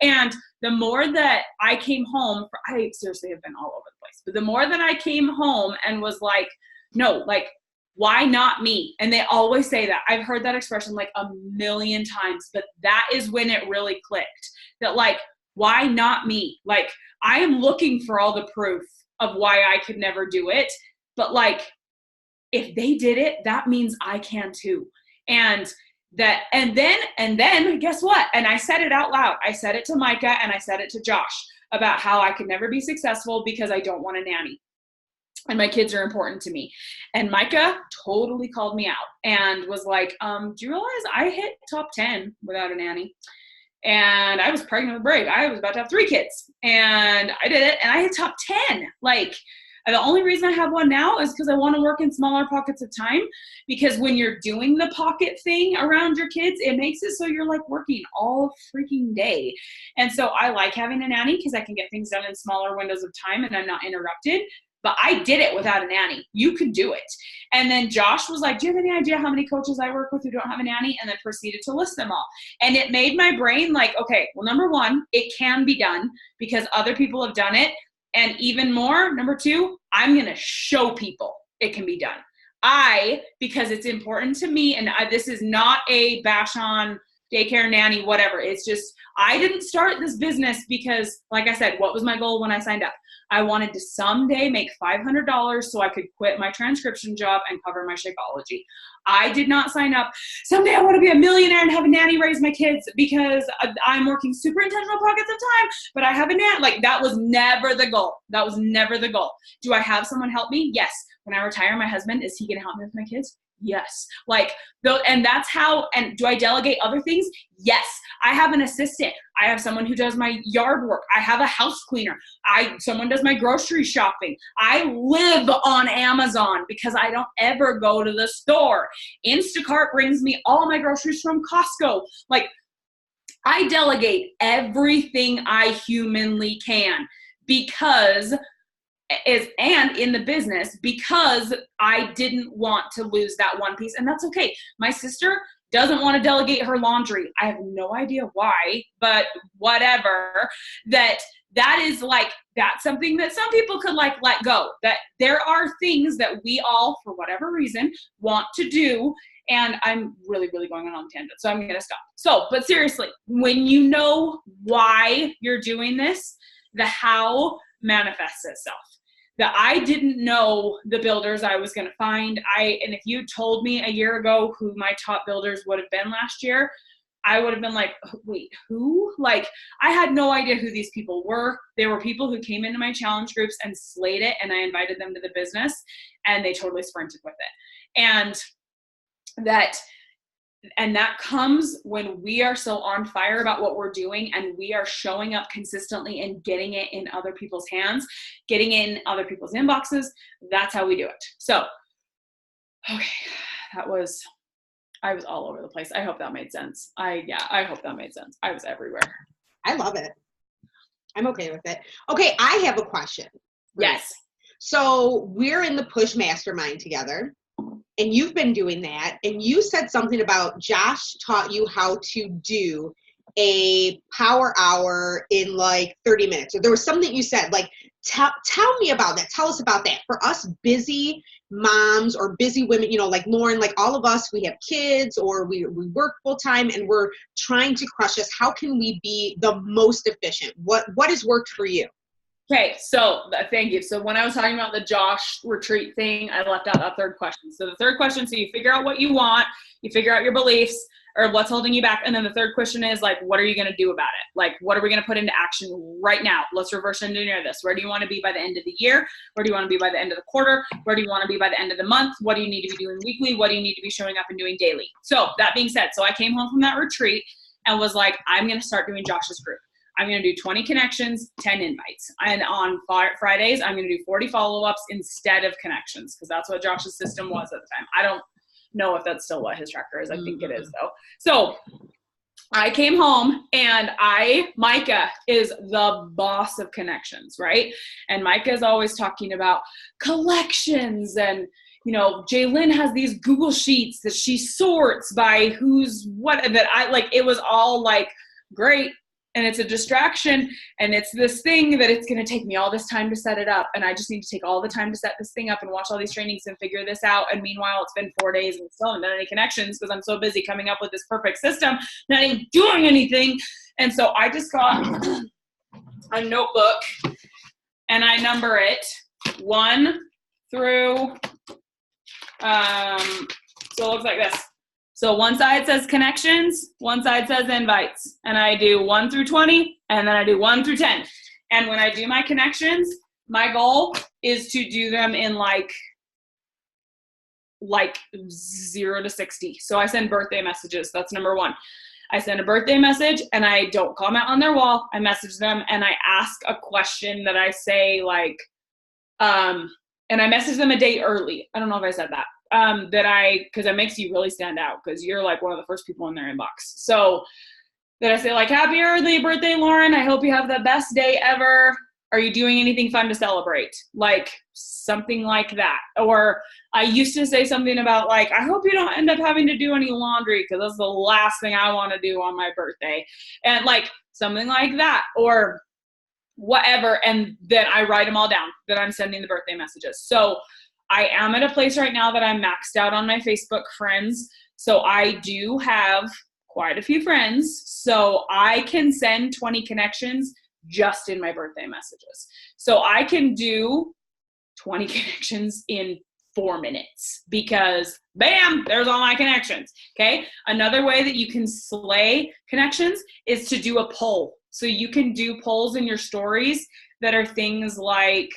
And the more that I came home, I seriously have been all over the place, but the more that I came home and was like, no, like, why not me? And they always say that. I've heard that expression like a million times, but that is when it really clicked. That like, why not me? Like, I am looking for all the proof of why I could never do it. But like, if they did it, that means I can too. And then guess what? And I said it out loud. I said it to Micah and I said it to Josh about how I could never be successful because I don't want a nanny. And my kids are important to me. And Micah totally called me out and was like, do you realize I hit top 10 without a nanny? And I was pregnant with Brig. I was about to have 3 kids. And I did it. And I hit top 10. Like, And the only reason I have one now is because I want to work in smaller pockets of time, because when you're doing the pocket thing around your kids, it makes it so you're like working all freaking day. And so I like having a nanny because I can get things done in smaller windows of time and I'm not interrupted. But I did it without a nanny. You could do it. And then Josh was like, do you have any idea how many coaches I work with who don't have a nanny? And then proceeded to list them all. And it made my brain like, okay, well, number one, it can be done because other people have done it. And even more, number two, I'm going to show people it can be done. Because it's important to me, and this is not a bash on daycare, nanny, whatever. It's just, I didn't start this business because, like I said, what was my goal when I signed up? I wanted to someday make $500 so I could quit my transcription job and cover my Shakeology. I did not sign up, someday I want to be a millionaire and have a nanny raise my kids because I'm working super intentional pockets of time, but I have a nanny. Like, that was never the goal. That was never the goal. Do I have someone help me? Yes. When I retire, my husband, is he going to help me with my kids? Yes. And that's how, and do I delegate other things? Yes. I have an assistant. I have someone who does my yard work. I have a house cleaner. Someone does my grocery shopping. I live on Amazon because I don't ever go to the store. Instacart brings me all my groceries from Costco. Like, I delegate everything I humanly can and in the business, because I didn't want to lose that one piece. And that's okay. My sister doesn't want to delegate her laundry. I have no idea why, but whatever. That is like, that's something that some people could like let go. That there are things that we all, for whatever reason, want to do. And I'm really, really going on a tangent, so I'm going to stop. So, but seriously, when you know why you're doing this, the how manifests itself. That I didn't know the builders I was going to find. And if you told me a year ago who my top builders would have been last year, I would have been like, wait, who? Like, I had no idea who these people were. They were people who came into my challenge groups and slayed it, and I invited them to the business, and they totally sprinted with it. And that comes when we are so on fire about what we're doing and we are showing up consistently and getting it in other people's hands, getting it in other people's inboxes. That's how we do it. So, okay, I was all over the place. I hope that made sense. I hope that made sense. I was everywhere. I love it. I'm okay with it. Okay, I have a question. Yes. So we're in the Push Mastermind together. And you've been doing that, and you said something about Josh taught you how to do a power hour in like 30 minutes. Or there was something you said, like, tell me about that. Tell us about that. For us busy moms or busy women, like Lauren, like all of us, we have kids or we work full time and we're trying to crush this. How can we be the most efficient? What has worked for you? Okay, so thank you. So when I was talking about the Josh retreat thing, I left out a third question. So the third question, so you figure out what you want, you figure out your beliefs or what's holding you back. And then the third question is like, what are you going to do about it? Like, what are we going to put into action right now? Let's reverse engineer this. Where do you want to be by the end of the year? Where do you want to be by the end of the quarter? Where do you want to be by the end of the month? What do you need to be doing weekly? What do you need to be showing up and doing daily? So that being said, so I came home from that retreat and was like, I'm going to start doing Josh's group. I'm going to do 20 connections, 10 invites. And on Fridays, I'm going to do 40 follow-ups instead of connections, because that's what Josh's system was at the time. I don't know if that's still what his tracker is. I think it is, though. So I came home, and Micah is the boss of connections, right? And Micah is always talking about collections and, Jaylyn has these Google Sheets that she sorts by who's what, that it was all like, great. And it's a distraction, and it's this thing that it's going to take me all this time to set it up. And I just need to take all the time to set this thing up and watch all these trainings and figure this out. And meanwhile, it's been 4 days and still haven't done any connections because I'm so busy coming up with this perfect system, not even doing anything. And so I just got a notebook and I number it 1 through, so it looks like this. So one side says connections, one side says invites, and I do 1 through 20, and then I do 1 through 10. And when I do my connections, my goal is to do them in like 0 to 60. So I send birthday messages. That's number 1. I send a birthday message, and I don't comment on their wall. I message them, and I ask a question that I say like, And I messaged them a day early. I don't know if I said that. Because it makes you really stand out because you're like one of the first people in their inbox. So that I say like, happy early birthday, Lauren. I hope you have the best day ever. Are you doing anything fun to celebrate? Like something like that. Or I used to say something about like, I hope you don't end up having to do any laundry because that's the last thing I want to do on my birthday. And like something like that or whatever. And then I write them all down that I'm sending the birthday messages. So I am at a place right now that I'm maxed out on my Facebook friends. So I do have quite a few friends. So I can send 20 connections just in my birthday messages. So I can do 20 connections in 4 minutes because bam, there's all my connections. Okay. Another way that you can slay connections is to do a poll. So you can do polls in your stories that are things like,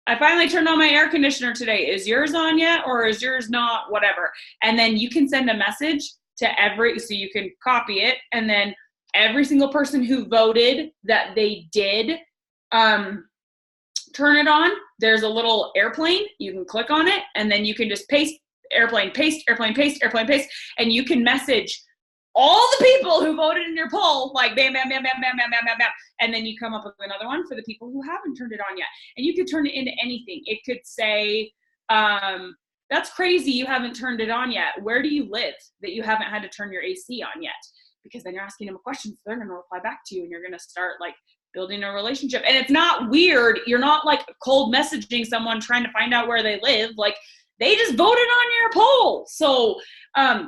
I finally turned on my air conditioner today. Is yours on yet? Or is yours not? Whatever. And then you can send a message to so you can copy it. And then every single person who voted that they did turn it on, there's a little airplane. You can click on it and then you can just paste, airplane, paste, airplane, paste, airplane, paste. And you can message all the people who voted in your poll, like bam, bam, bam, bam, bam, bam, bam, bam, bam. And then you come up with another one for the people who haven't turned it on yet. And you could turn it into anything. It could say, that's crazy you haven't turned it on yet. Where do you live that you haven't had to turn your AC on yet? Because then you're asking them a question, so they're going to reply back to you and you're going to start like building a relationship. And it's not weird. You're not like cold messaging someone trying to find out where they live. Like they just voted on your poll. So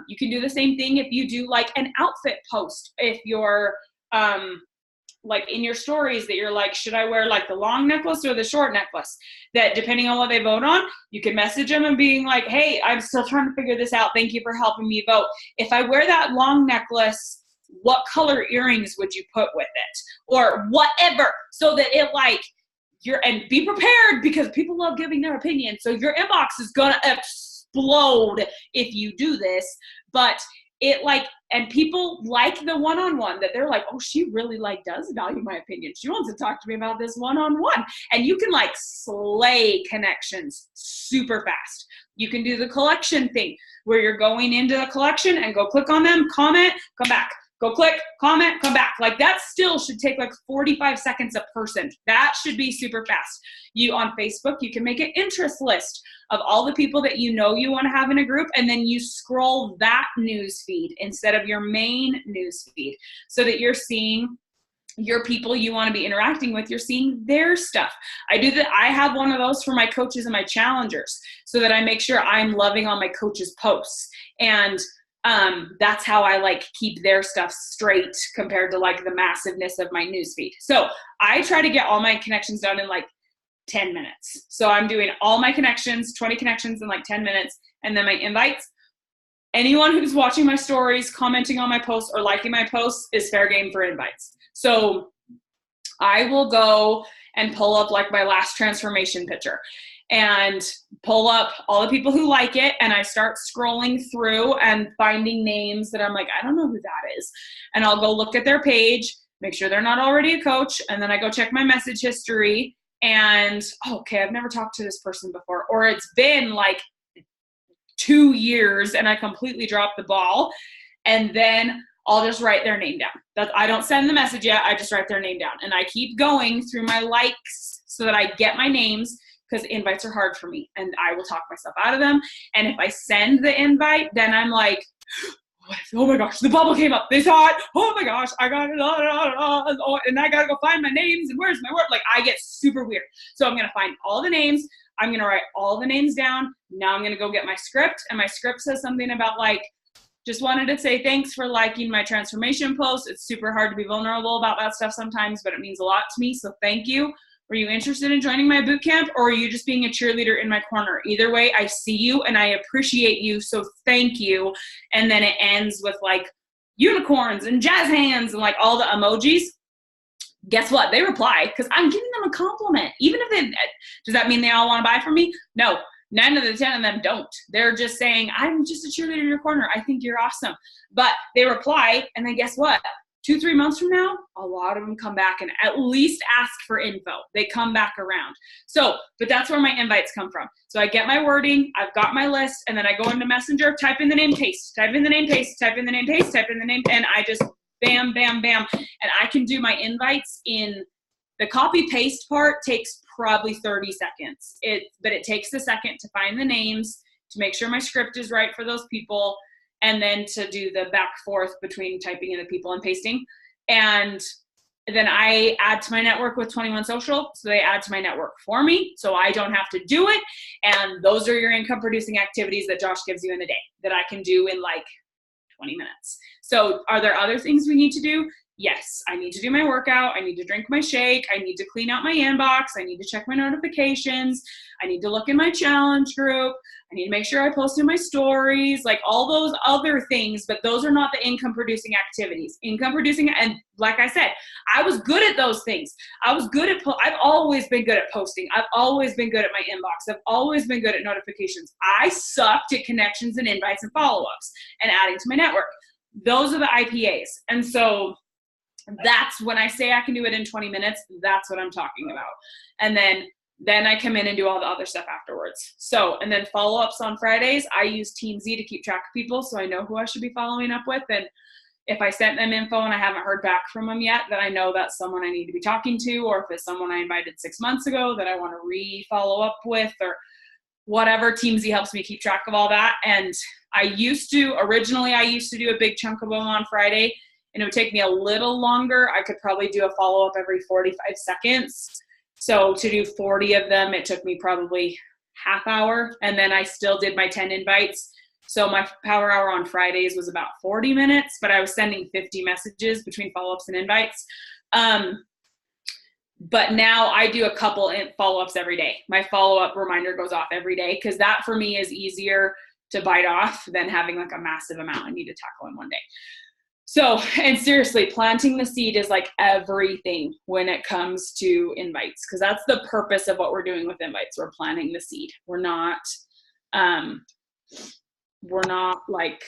you can do the same thing if you do like an outfit post. If you're like in your stories that you're like, should I wear like the long necklace or the short necklace? That depending on what they vote on, you can message them and being like, hey, I'm still trying to figure this out. Thank you for helping me vote. If I wear that long necklace, what color earrings would you put with it? Or whatever. So that it like, and be prepared because people love giving their opinion. So your inbox is going to explode if you do this. But it like, and people like the one-on-one that they're like, oh, she really like does value my opinion. She wants to talk to me about this one-on-one. And you can like slay connections super fast. You can do the collection thing where you're going into the collection and go click on them, comment, come back. Go click, comment, come back. Like that still should take like 45 seconds a person. That should be super fast. You on Facebook, you can make an interest list of all the people that you know you want to have in a group, and then you scroll that news feed instead of your main news feed so that you're seeing your people you want to be interacting with, you're seeing their stuff. I do that. I have one of those for my coaches and my challengers so that I make sure I'm loving on my coaches' posts. And that's how I like keep their stuff straight compared to like the massiveness of my newsfeed. So I try to get all my connections done in like 10 minutes. So I'm doing all my connections, 20 connections in like 10 minutes. And then my invites, anyone who's watching my stories, commenting on my posts or liking my posts is fair game for invites. So I will go and pull up like my last transformation picture and pull up all the people who like it. And I start scrolling through and finding names that I'm like, I don't know who that is. And I'll go look at their page, make sure they're not already a coach. And then I go check my message history and, okay, I've never talked to this person before. Or it's been like 2 years and I completely dropped the ball. And then I'll just write their name down. I don't send the message yet. I just write their name down. And I keep going through my likes so that I get my names, because invites are hard for me and I will talk myself out of them. And if I send the invite, then I'm like, oh my gosh, the bubble came up. They saw it. Oh my gosh, I got it. And I got to go find my names and where's my work? Like I get super weird. So I'm going to find all the names. I'm going to write all the names down. Now I'm going to go get my script, and my script says something about like, just wanted to say thanks for liking my transformation post. It's super hard to be vulnerable about that stuff sometimes, but it means a lot to me. So thank you. Were you interested in joining my boot camp, or are you just being a cheerleader in my corner? Either way, I see you and I appreciate you. So thank you. And then it ends with like unicorns and jazz hands and like all the emojis. Guess what? They reply because I'm giving them a compliment. Even if they, does that mean they all want to buy from me? No. 9 of the 10 of them don't. They're just saying, I'm just a cheerleader in your corner. I think you're awesome. But they reply, and then guess what? 2-3 months from now, a lot of them come back and at least ask for info. They come back around. So, but that's where my invites come from. So I get my wording, I've got my list, and then I go into Messenger, type in the name, paste, type in the name, paste, type in the name, paste, type in the name, and I just bam, bam, bam. And I can do my invites in the copy paste part takes probably 30 seconds. But it takes a second to find the names, to make sure my script is right for those people, and then to do the back forth between typing in the people and pasting. And then I add to my network with 21 Social. So they add to my network for me, so I don't have to do it. And those are your income producing activities that Josh gives you in a day that I can do in like 20 minutes. So are there other things we need to do? Yes, I need to do my workout. I need to drink my shake. I need to clean out my inbox. I need to check my notifications. I need to look in my challenge group. I need to make sure I post in my stories, like all those other things, but those are not the income producing activities. Income producing, and like I said, I was good at those things. I've always been good at posting. I've always been good at my inbox. I've always been good at notifications. I sucked at connections and invites and follow-ups and adding to my network. Those are the IPAs. And so that's when I say I can do it in 20 minutes, that's what I'm talking about. And then I come in and do all the other stuff afterwards. So, and then follow-ups on Fridays, I use TeamZ to keep track of people so I know who I should be following up with. And if I sent them info and I haven't heard back from them yet, then I know that's someone I need to be talking to, or if it's someone I invited 6 months ago that I want to re-follow up with, or whatever. TeamZ helps me keep track of all that. And originally I used to do a big chunk of them on Friday, and it would take me a little longer. I could probably do a follow-up every 45 seconds. So to do 40 of them, it took me probably half hour. And then I still did my 10 invites. So my power hour on Fridays was about 40 minutes, but I was sending 50 messages between follow-ups and invites. But now I do a couple follow-ups every day. My follow-up reminder goes off every day, because that for me is easier to bite off than having like a massive amount I need to tackle in one day. So, and seriously, planting the seed is like everything when it comes to invites, because that's the purpose of what we're doing with invites. We're planting the seed. We're not like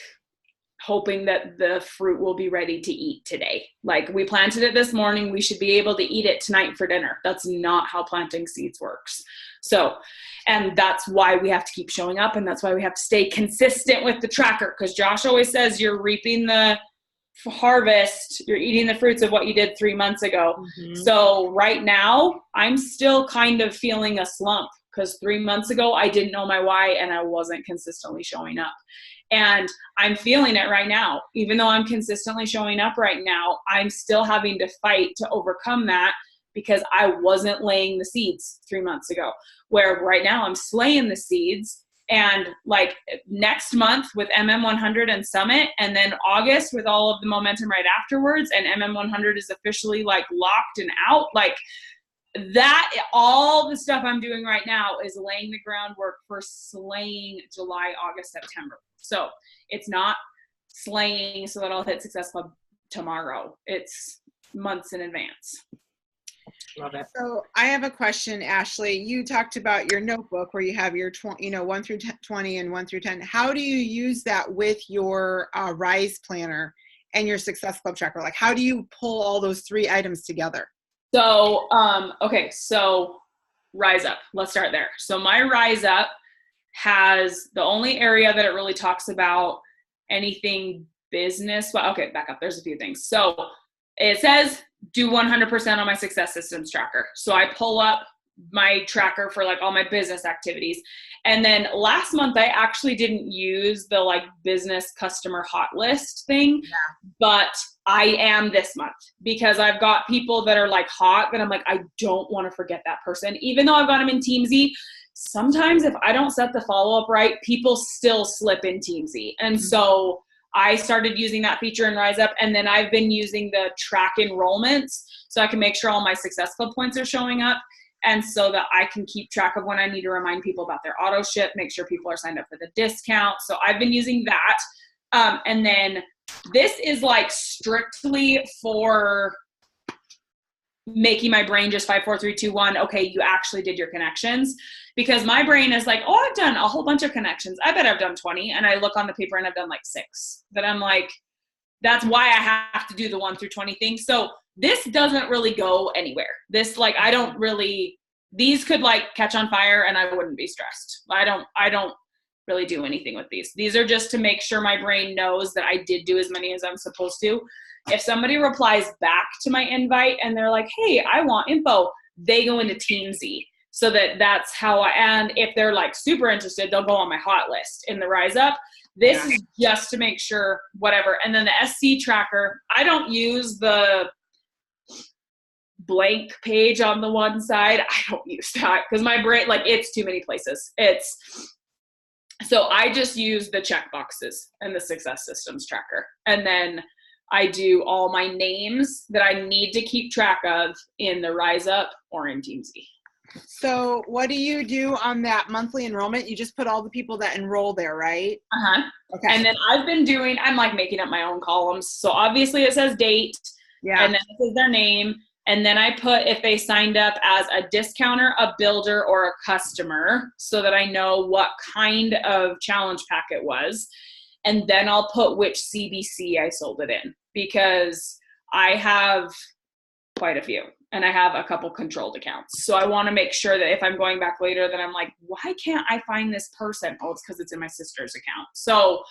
hoping that the fruit will be ready to eat today. Like, we planted it this morning, we should be able to eat it tonight for dinner. That's not how planting seeds works. So, and that's why we have to keep showing up, and that's why we have to stay consistent with the tracker, because Josh always says you're reaping the harvest, you're eating the fruits of what you did 3 months ago. Mm-hmm. So right now I'm still kind of feeling a slump, because 3 months ago I didn't know my why and I wasn't consistently showing up. And I'm feeling it right now. Even though I'm consistently showing up right now, I'm still having to fight to overcome that, because I wasn't laying the seeds 3 months ago, where right now I'm slaying the seeds. And like next month with MM100 and Summit, and then August with all of the momentum right afterwards, and MM100 is officially like locked and out, like that, all the stuff I'm doing right now is laying the groundwork for slaying July, August, September. So it's not slaying so that I'll hit Success Club tomorrow. It's months in advance. Love it. So I have a question, Ashley. You talked about your notebook where you have your 1 through 20 and 1 through 10. How do you use that with your Rise planner and your Success Club tracker? Like, how do you pull all those 3 items together? So, okay, so Rise Up. Let's start there. So my Rise Up has the only area that it really talks about anything business. Well, okay, back up. There's a few things. So it says do 100% on my success systems tracker. So I pull up my tracker for like all my business activities. And then last month I actually didn't use the like business customer hot list thing, but I am this month, because I've got people that are like hot that I'm like, I don't want to forget that person. Even though I've got them in TeamZ, sometimes if I don't set the follow-up right, people still slip in TeamZ. And so I started using that feature in Rise Up, and then I've been using the track enrollments so I can make sure all my Success Club points are showing up, and so that I can keep track of when I need to remind people about their auto ship, make sure people are signed up for the discount. So I've been using that. And then this is like strictly for making my brain just 5, 4, 3, 2, 1. Okay, you actually did your connections, because my brain is like, oh, I've done a whole bunch of connections. I bet I've done 20. And I look on the paper and I've done like 6. That I'm like, that's why I have to do the 1 through 20 thing. So this doesn't really go anywhere. This, like, I don't really, these could like catch on fire and I wouldn't be stressed. I don't really do anything with these. These are just to make sure my brain knows that I did do as many as I'm supposed to. If somebody replies back to my invite and they're like, hey, I want info, they go into Teamsy. So that's how and if they're like super interested, they'll go on my hot list in the Rise Up. This is just to make sure whatever. And then the SC tracker, I don't use the blank page on the one side. I don't use that because my brain, like, it's too many places. So I just use the check boxes and the success systems tracker. And then I do all my names that I need to keep track of in the Rise Up or in Teamsy. So what do you do on that monthly enrollment? You just put all the people that enroll there, right? Uh-huh. Okay. And then I'm like making up my own columns. So obviously it says date. Yeah. And then it says their name. And then I put if they signed up as a discounter, a builder, or a customer so that I know what kind of challenge pack it was. And then I'll put which CBC I sold it in because I have quite a few. And I have a couple controlled accounts. So I want to make sure that if I'm going back later that I'm like, why can't I find this person? Oh, it's because it's in my sister's account. So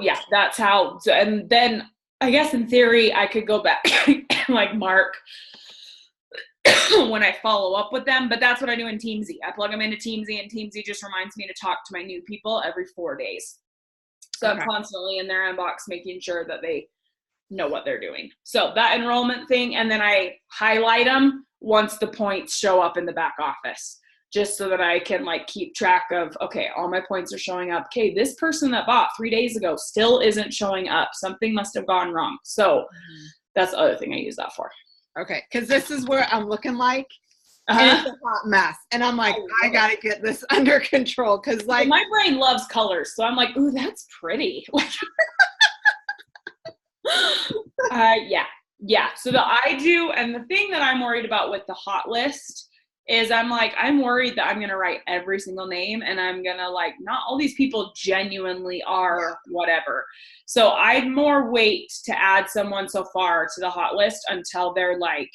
yeah, that's how. And then I guess in theory, I could go back like Mark when I follow up with them. But that's what I do in Teamsy. I plug them into Teamsy, and Teamsy just reminds me to talk to my new people every 4 days. So I'm constantly in their inbox making sure that they know what they're doing. So that enrollment thing, and then I highlight them once the points show up in the back office, just so that I can like keep track of, okay, all my points are showing up. Okay, this person that bought 3 days ago still isn't showing up. Something must have gone wrong. So that's the other thing I use that for. Okay, because this is where I'm looking like, and it's a hot mess. And I'm like, I got to get this under control. Because like my brain loves colors. So I'm like, ooh, that's pretty. Yeah. So I do, and the thing that I'm worried about with the hot list is I'm worried that I'm going to write every single name and I'm going to like, not all these people genuinely are whatever. So I'd more wait to add someone so far to the hot list until they're like,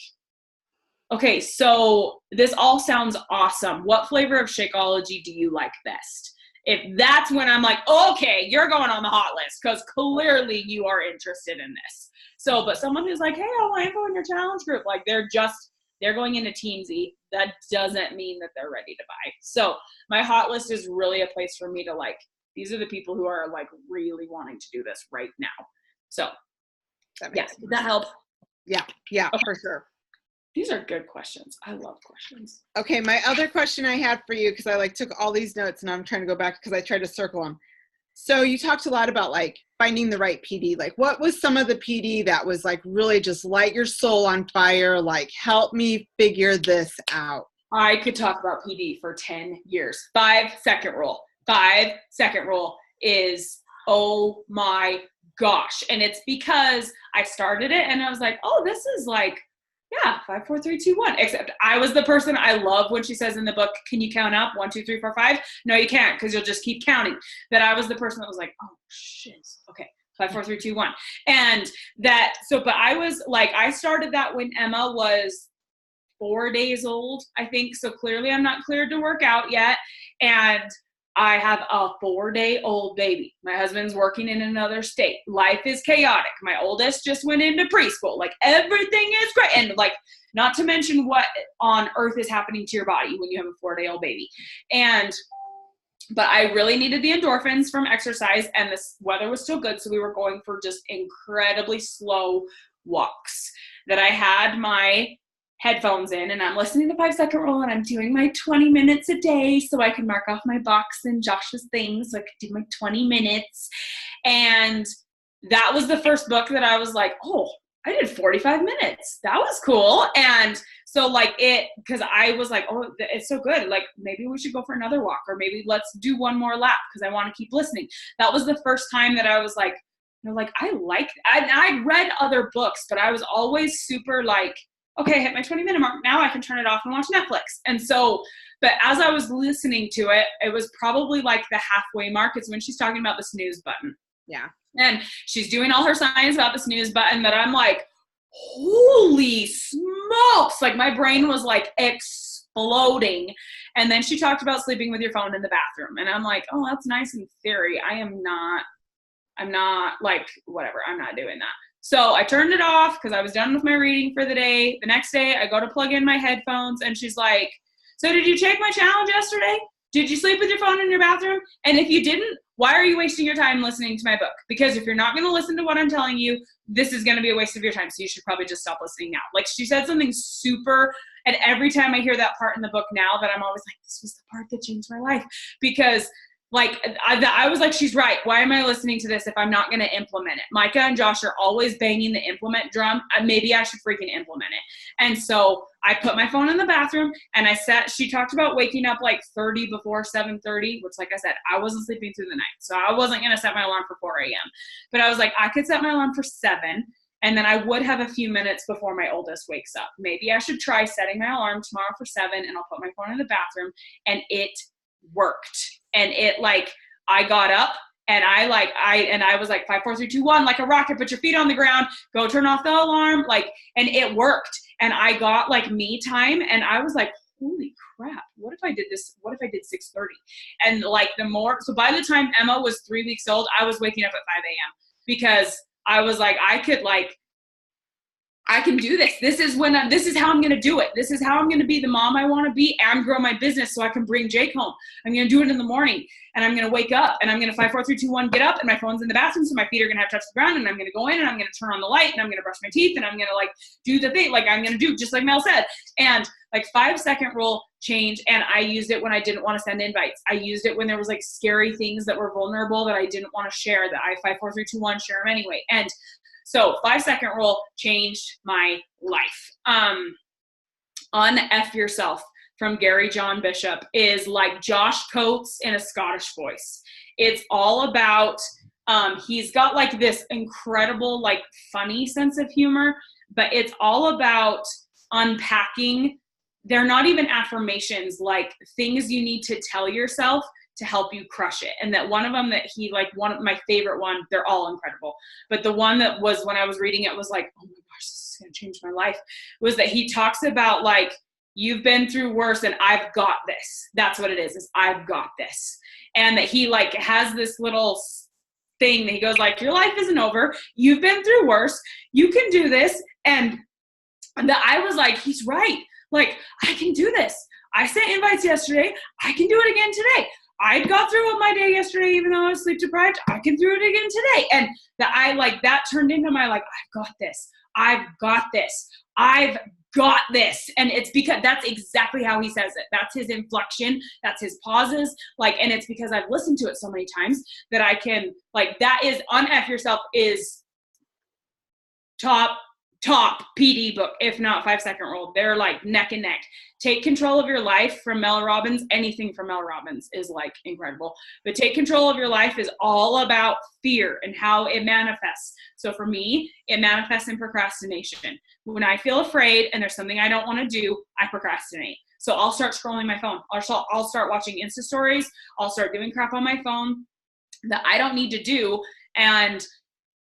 okay, so this all sounds awesome. What flavor of Shakeology do you like best? If that's when I'm like, okay, you're going on the hot list because clearly you are interested in this. So, but someone who's like, hey, I want info in your challenge group, like they're going into Teamsy. That doesn't mean that they're ready to buy. So my hot list is really a place for me to like, these are the people who are like really wanting to do this right now. So does that help? Yeah, okay. For sure. These are good questions. I love questions. Okay, my other question I had for you, because I like took all these notes and I'm trying to go back because I tried to circle them. So you talked a lot about like finding the right PD. Like what was some of the PD that was like really just light your soul on fire? Like help me figure this out. I could talk about PD for 10 years. 5-second rule. 5-second rule is, oh my gosh. And it's because I started it and I was like, oh, this is like, 5, 4, 3, 2, 1. Except I was the person I love when she says in the book, can you count up 1, 2, 3, 4, 5? No, you can't because you'll just keep counting. That I was the person that was like, oh shit. Okay. 5, 4, 3, 2, 1. And but I was like, I started that when Emma was 4 days old, I think. So clearly I'm not cleared to work out yet. And I have a 4-day-old baby. My husband's working in another state. Life is chaotic. My oldest just went into preschool. Like everything is great. And like, not to mention what on earth is happening to your body when you have a 4-day-old baby. But I really needed the endorphins from exercise and the weather was still good. So we were going for just incredibly slow walks. That I had my headphones in and I'm listening to 5-second rule and I'm doing my 20 minutes a day so I can mark off my box in Josh's thing so I could do my 20 minutes. And that was the first book that I was like, oh, I did 45 minutes. That was cool. And so like because I was like, oh, it's so good. Like maybe we should go for another walk or maybe let's do one more lap because I want to keep listening. That was the first time that I was like, I'd read other books, but I was always super like, okay, I hit my 20-minute mark. Now I can turn it off and watch Netflix. And so, but as I was listening to it, it was probably like the halfway mark. It's when she's talking about the snooze button. Yeah. And she's doing all her science about the snooze button that I'm like, holy smokes. Like my brain was like exploding. And then she talked about sleeping with your phone in the bathroom. And I'm like, oh, that's nice in theory. I'm not like, whatever. I'm not doing that. So I turned it off because I was done with my reading for the day. The next day I go to plug in my headphones and she's like, so did you take my challenge yesterday? Did you sleep with your phone in your bathroom? And if you didn't, why are you wasting your time listening to my book? Because if you're not going to listen to what I'm telling you, this is going to be a waste of your time. So you should probably just stop listening now. Like she said something super, and every time I hear that part in the book now that I'm always like, this was the part that changed my life. Because like, I was like, she's right. Why am I listening to this if I'm not going to implement it? Micah and Josh are always banging the implement drum. Maybe I should freaking implement it. And so I put my phone in the bathroom and she talked about waking up like 30 before 7:30, which like I said, I wasn't sleeping through the night. So I wasn't going to set my alarm for 4 a.m. But I was like, I could set my alarm for 7. And then I would have a few minutes before my oldest wakes up. Maybe I should try setting my alarm tomorrow for 7 and I'll put my phone in the bathroom. And it worked. And it like, I got up and I was like 5, 4, 3, 2, 1, like a rocket, put your feet on the ground, go turn off the alarm. Like, and it worked. And I got like me time. And I was like, holy crap. What if I did this? What if I did 6:30? And like so by the time Emma was 3 weeks old, I was waking up at 5 a.m. because I was like, I can do this. This is how I'm going to do it. This is how I'm going to be the mom I want to be and grow my business so I can bring Jake home. I'm going to do it in the morning and I'm going to wake up and I'm going to 5, 4, 3, 2, 1, get up and my phone's in the bathroom. So my feet are going to have to touch the ground and I'm going to go in and I'm going to turn on the light and I'm going to brush my teeth and I'm going to like do the thing. Like I'm going to do just like Mel said. And like 5-second rule change. And I used it when I didn't want to send invites. I used it when there was like scary things that were vulnerable that I didn't want to share that I 5, 4, 3, 2, 1 share them anyway. And so 5-second rule changed my life. Un-F yourself from Gary John Bishop is like Josh Coates in a Scottish voice. It's all about, he's got like this incredible, like funny sense of humor, but it's all about unpacking. They're not even affirmations, like things you need to tell yourself to help you crush it. And that one of them that he like, one of my favorite one, they're all incredible. But the one that was when I was reading it was like, oh my gosh, this is going to change my life, was that he talks about like, you've been through worse and I've got this. That's what it is I've got this. And that he like has this little thing that he goes like, your life isn't over. You've been through worse. You can do this. And that I was like, he's right. Like I can do this. I sent invites yesterday. I can do it again today. I got through with my day yesterday, even though I was sleep deprived. I can do it again today. And that turned into my, like, I've got this. I've got this. I've got this. And it's because that's exactly how he says it. That's his inflection. That's his pauses. Like, and it's because I've listened to it so many times that I can, like, that is Un-F Yourself is top PD book, if not 5-second rule. They're like neck and neck. Take Control of Your Life from Mel Robbins. Anything from Mel Robbins is like incredible. But Take Control of Your Life is all about fear and how it manifests. So for me, it manifests in procrastination. When I feel afraid and there's something I don't want to do, I procrastinate. So I'll start scrolling my phone. I'll start watching Insta stories. I'll start doing crap on my phone that I don't need to do. And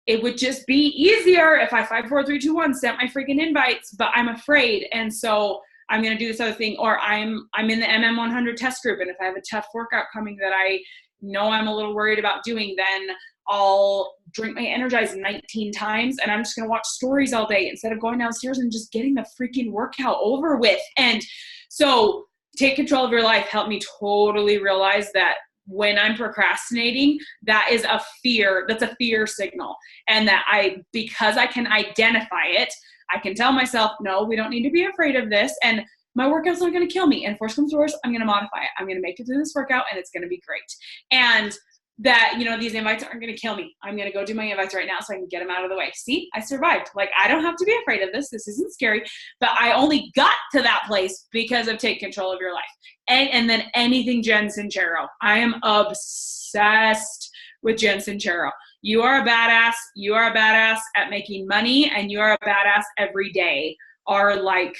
it would just be easier if I 5, 4, 3, 2, 1 sent my freaking invites, but I'm afraid. And so I'm going to do this other thing, or I'm in the MM100 test group. And if I have a tough workout coming that I know I'm a little worried about doing, then I'll drink my Energize 19 times and I'm just going to watch stories all day instead of going downstairs and just getting the freaking workout over with. And so Take Control of Your Life helped me totally realize that when I'm procrastinating, that is a fear. That's a fear signal. And that because I can identify it, I can tell myself, no, we don't need to be afraid of this. And my workout's not going to kill me. And if worse comes to worse, I'm going to modify it. I'm going to make it through this workout and it's going to be great. And that, these invites aren't going to kill me. I'm going to go do my invites right now so I can get them out of the way. See, I survived. Like, I don't have to be afraid of this. This isn't scary. But I only got to that place because of Take Control of Your Life. And then anything Jen Sincero. I am obsessed with Jen Sincero. You are a badass. You are a badass at making money. And you are a badass every day are like,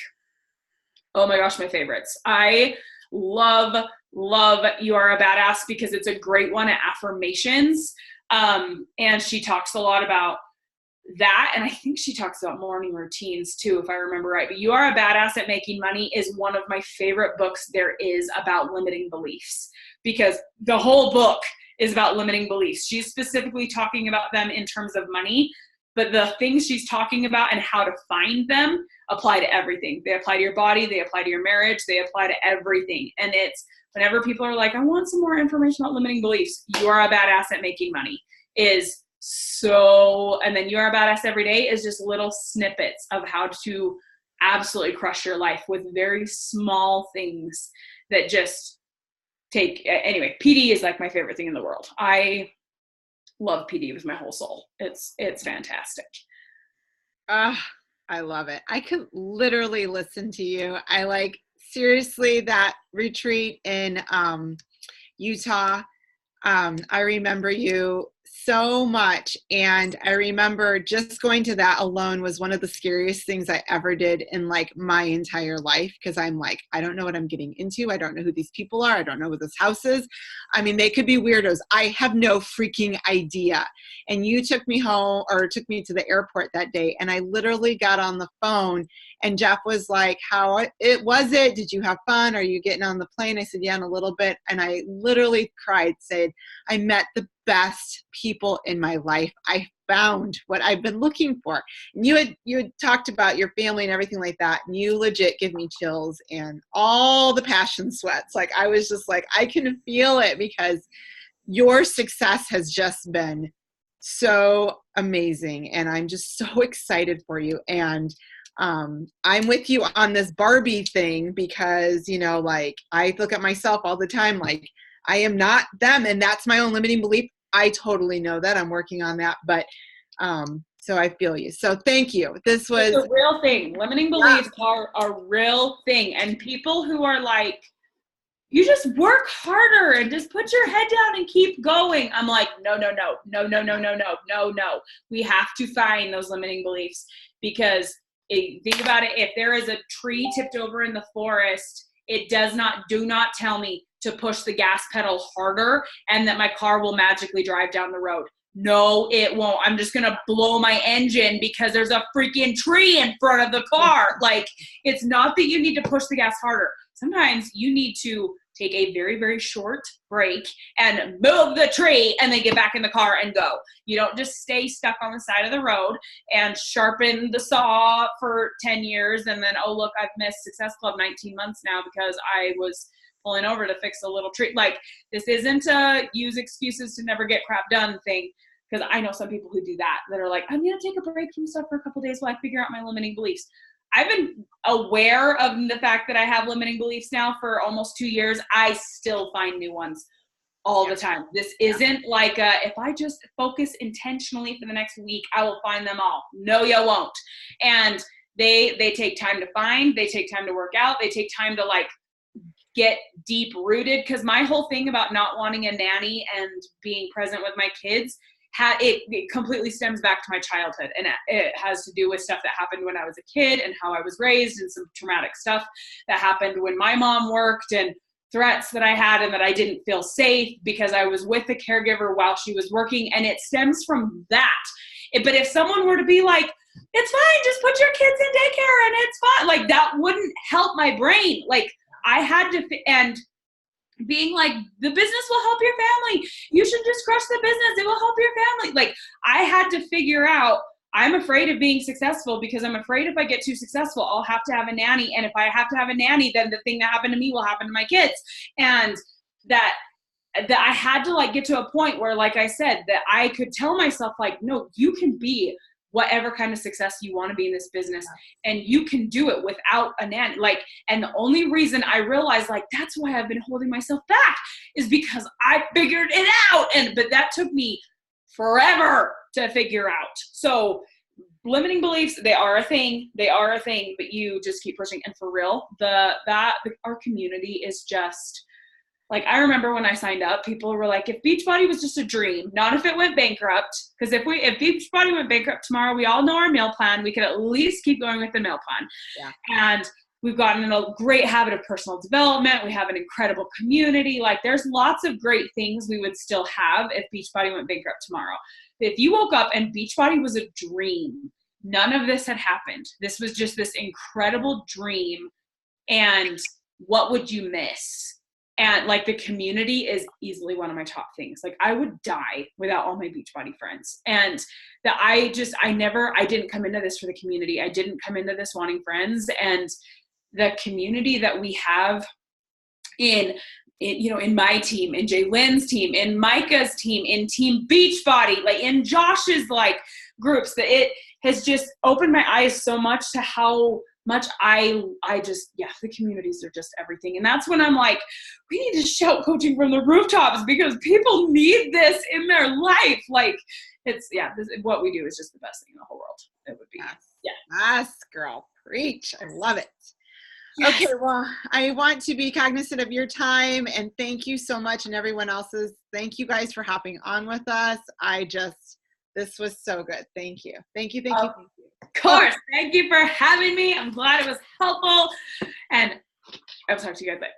oh my gosh, my favorites. I love You Are a Badass because it's a great one at affirmations. And she talks a lot about that. And I think she talks about morning routines too, if I remember right. But You Are a Badass at Making Money is one of my favorite books there is about limiting beliefs, because the whole book is about limiting beliefs. She's specifically talking about them in terms of money, but the things she's talking about and how to find them apply to everything. They apply to your body, they apply to your marriage, they apply to everything. And it's whenever people are like, I want some more information about limiting beliefs, You Are a Badass at Making Money is so, and then You Are a Badass Every Day is just little snippets of how to absolutely crush your life with very small things that just take, anyway, PD is like my favorite thing in the world. I love PD with my whole soul. It's fantastic. I love it. I could literally listen to you. I like, seriously, that retreat in Utah. I remember you so much. And I remember just going to that alone was one of the scariest things I ever did in like my entire life. Cause I'm like, I don't know what I'm getting into. I don't know who these people are. I don't know what this house is. I mean, they could be weirdos. I have no freaking idea. And you took me home or took me to the airport that day. And I literally got on the phone and Jeff was like, how it was it? Did you have fun? Are you getting on the plane? I said, yeah, in a little bit. And I literally cried, said, I met the best people in my life. I found what I've been looking for. And you had talked about your family and everything like that. And you legit give me chills and all the passion sweats. Like I was just like, I can feel it because your success has just been so amazing. And I'm just so excited for you. And I'm with you on this Barbie thing because, you know, like I look at myself all the time, like I am not them. And that's my own limiting belief. I totally know that. I'm working on that. But so I feel you. So thank you. This was a real thing. Limiting beliefs are a real thing. And people who are like, you just work harder and just put your head down and keep going. I'm like, no. We have to find those limiting beliefs because think about it. If there is a tree tipped over in the forest, do not tell me to push the gas pedal harder and that my car will magically drive down the road. No, it won't. I'm just going to blow my engine because there's a freaking tree in front of the car. Like, it's not that you need to push the gas harder. Sometimes you need to take a very, very short break and move the tree and then get back in the car and go. You don't just stay stuck on the side of the road and sharpen the saw for 10 years and then, oh, look, I've missed Success Club 19 months now because I was pulling over to fix a little tree. Like, this isn't a use excuses to never get crap done thing. Because I know some people who do that are like, I'm going to take a break from stuff for a couple of days while I figure out my limiting beliefs. I've been aware of the fact that I have limiting beliefs now for almost 2 years. I still find new ones all the time. This isn't like if I just focus intentionally for the next week, I will find them all. No, you won't. And they take time to find. They take time to work out. They take time to like get deep rooted. Because my whole thing about not wanting a nanny and being present with my kids it completely stems back to my childhood, and it has to do with stuff that happened when I was a kid and how I was raised and some traumatic stuff that happened when my mom worked and threats that I had and that I didn't feel safe because I was with the caregiver while she was working, and it stems from that. But if someone were to be like, it's fine, just put your kids in daycare and it's fine, like that wouldn't help my brain. Like I had to, and being like, the business will help your family. You should just crush the business. It will help your family. Like I had to figure out, I'm afraid of being successful because I'm afraid if I get too successful, I'll have to have a nanny. And if I have to have a nanny, then the thing that happened to me will happen to my kids. And that I had to like get to a point where, like I said, that I could tell myself like, no, you can be whatever kind of success you want to be in this business, and you can do it without a nanny. Like, and the only reason I realized like that's why I've been holding myself back is because I figured it out. But that took me forever to figure out. So limiting beliefs, they are a thing, but you just keep pushing. And for real, our community is just like, I remember when I signed up, people were like, if Beachbody was just a dream, not if it went bankrupt. Because if Beachbody went bankrupt tomorrow, we all know our meal plan. We could at least keep going with the meal plan. Yeah. And We've gotten in a great habit of personal development. We have an incredible community. Like, there's lots of great things we would still have if Beachbody went bankrupt tomorrow. If you woke up and Beachbody was a dream, none of this had happened. This was just this incredible dream. And what would you miss? And like, the community is easily one of my top things. Like, I would die without all my Beachbody friends. And that I didn't come into this for the community. I didn't come into this wanting friends. And the community that we have in my team, in Jaylynn's team, in Micah's team, in Team Beachbody, like in Josh's like groups, that it has just opened my eyes so much to how much the communities are just everything. And that's when I'm like, we need to shout coaching from the rooftops, because people need this in their life. Like, what we do is just the best thing in the whole world. It would be. Yes, girl, preach. I love it. Yes. Okay, well, I want to be cognizant of your time, and thank you so much, and everyone else's. Thank you guys for hopping on with us. This was so good. Thank you. Thank you. Of course. Thank you for having me. I'm glad it was helpful, and I'll talk to you guys later.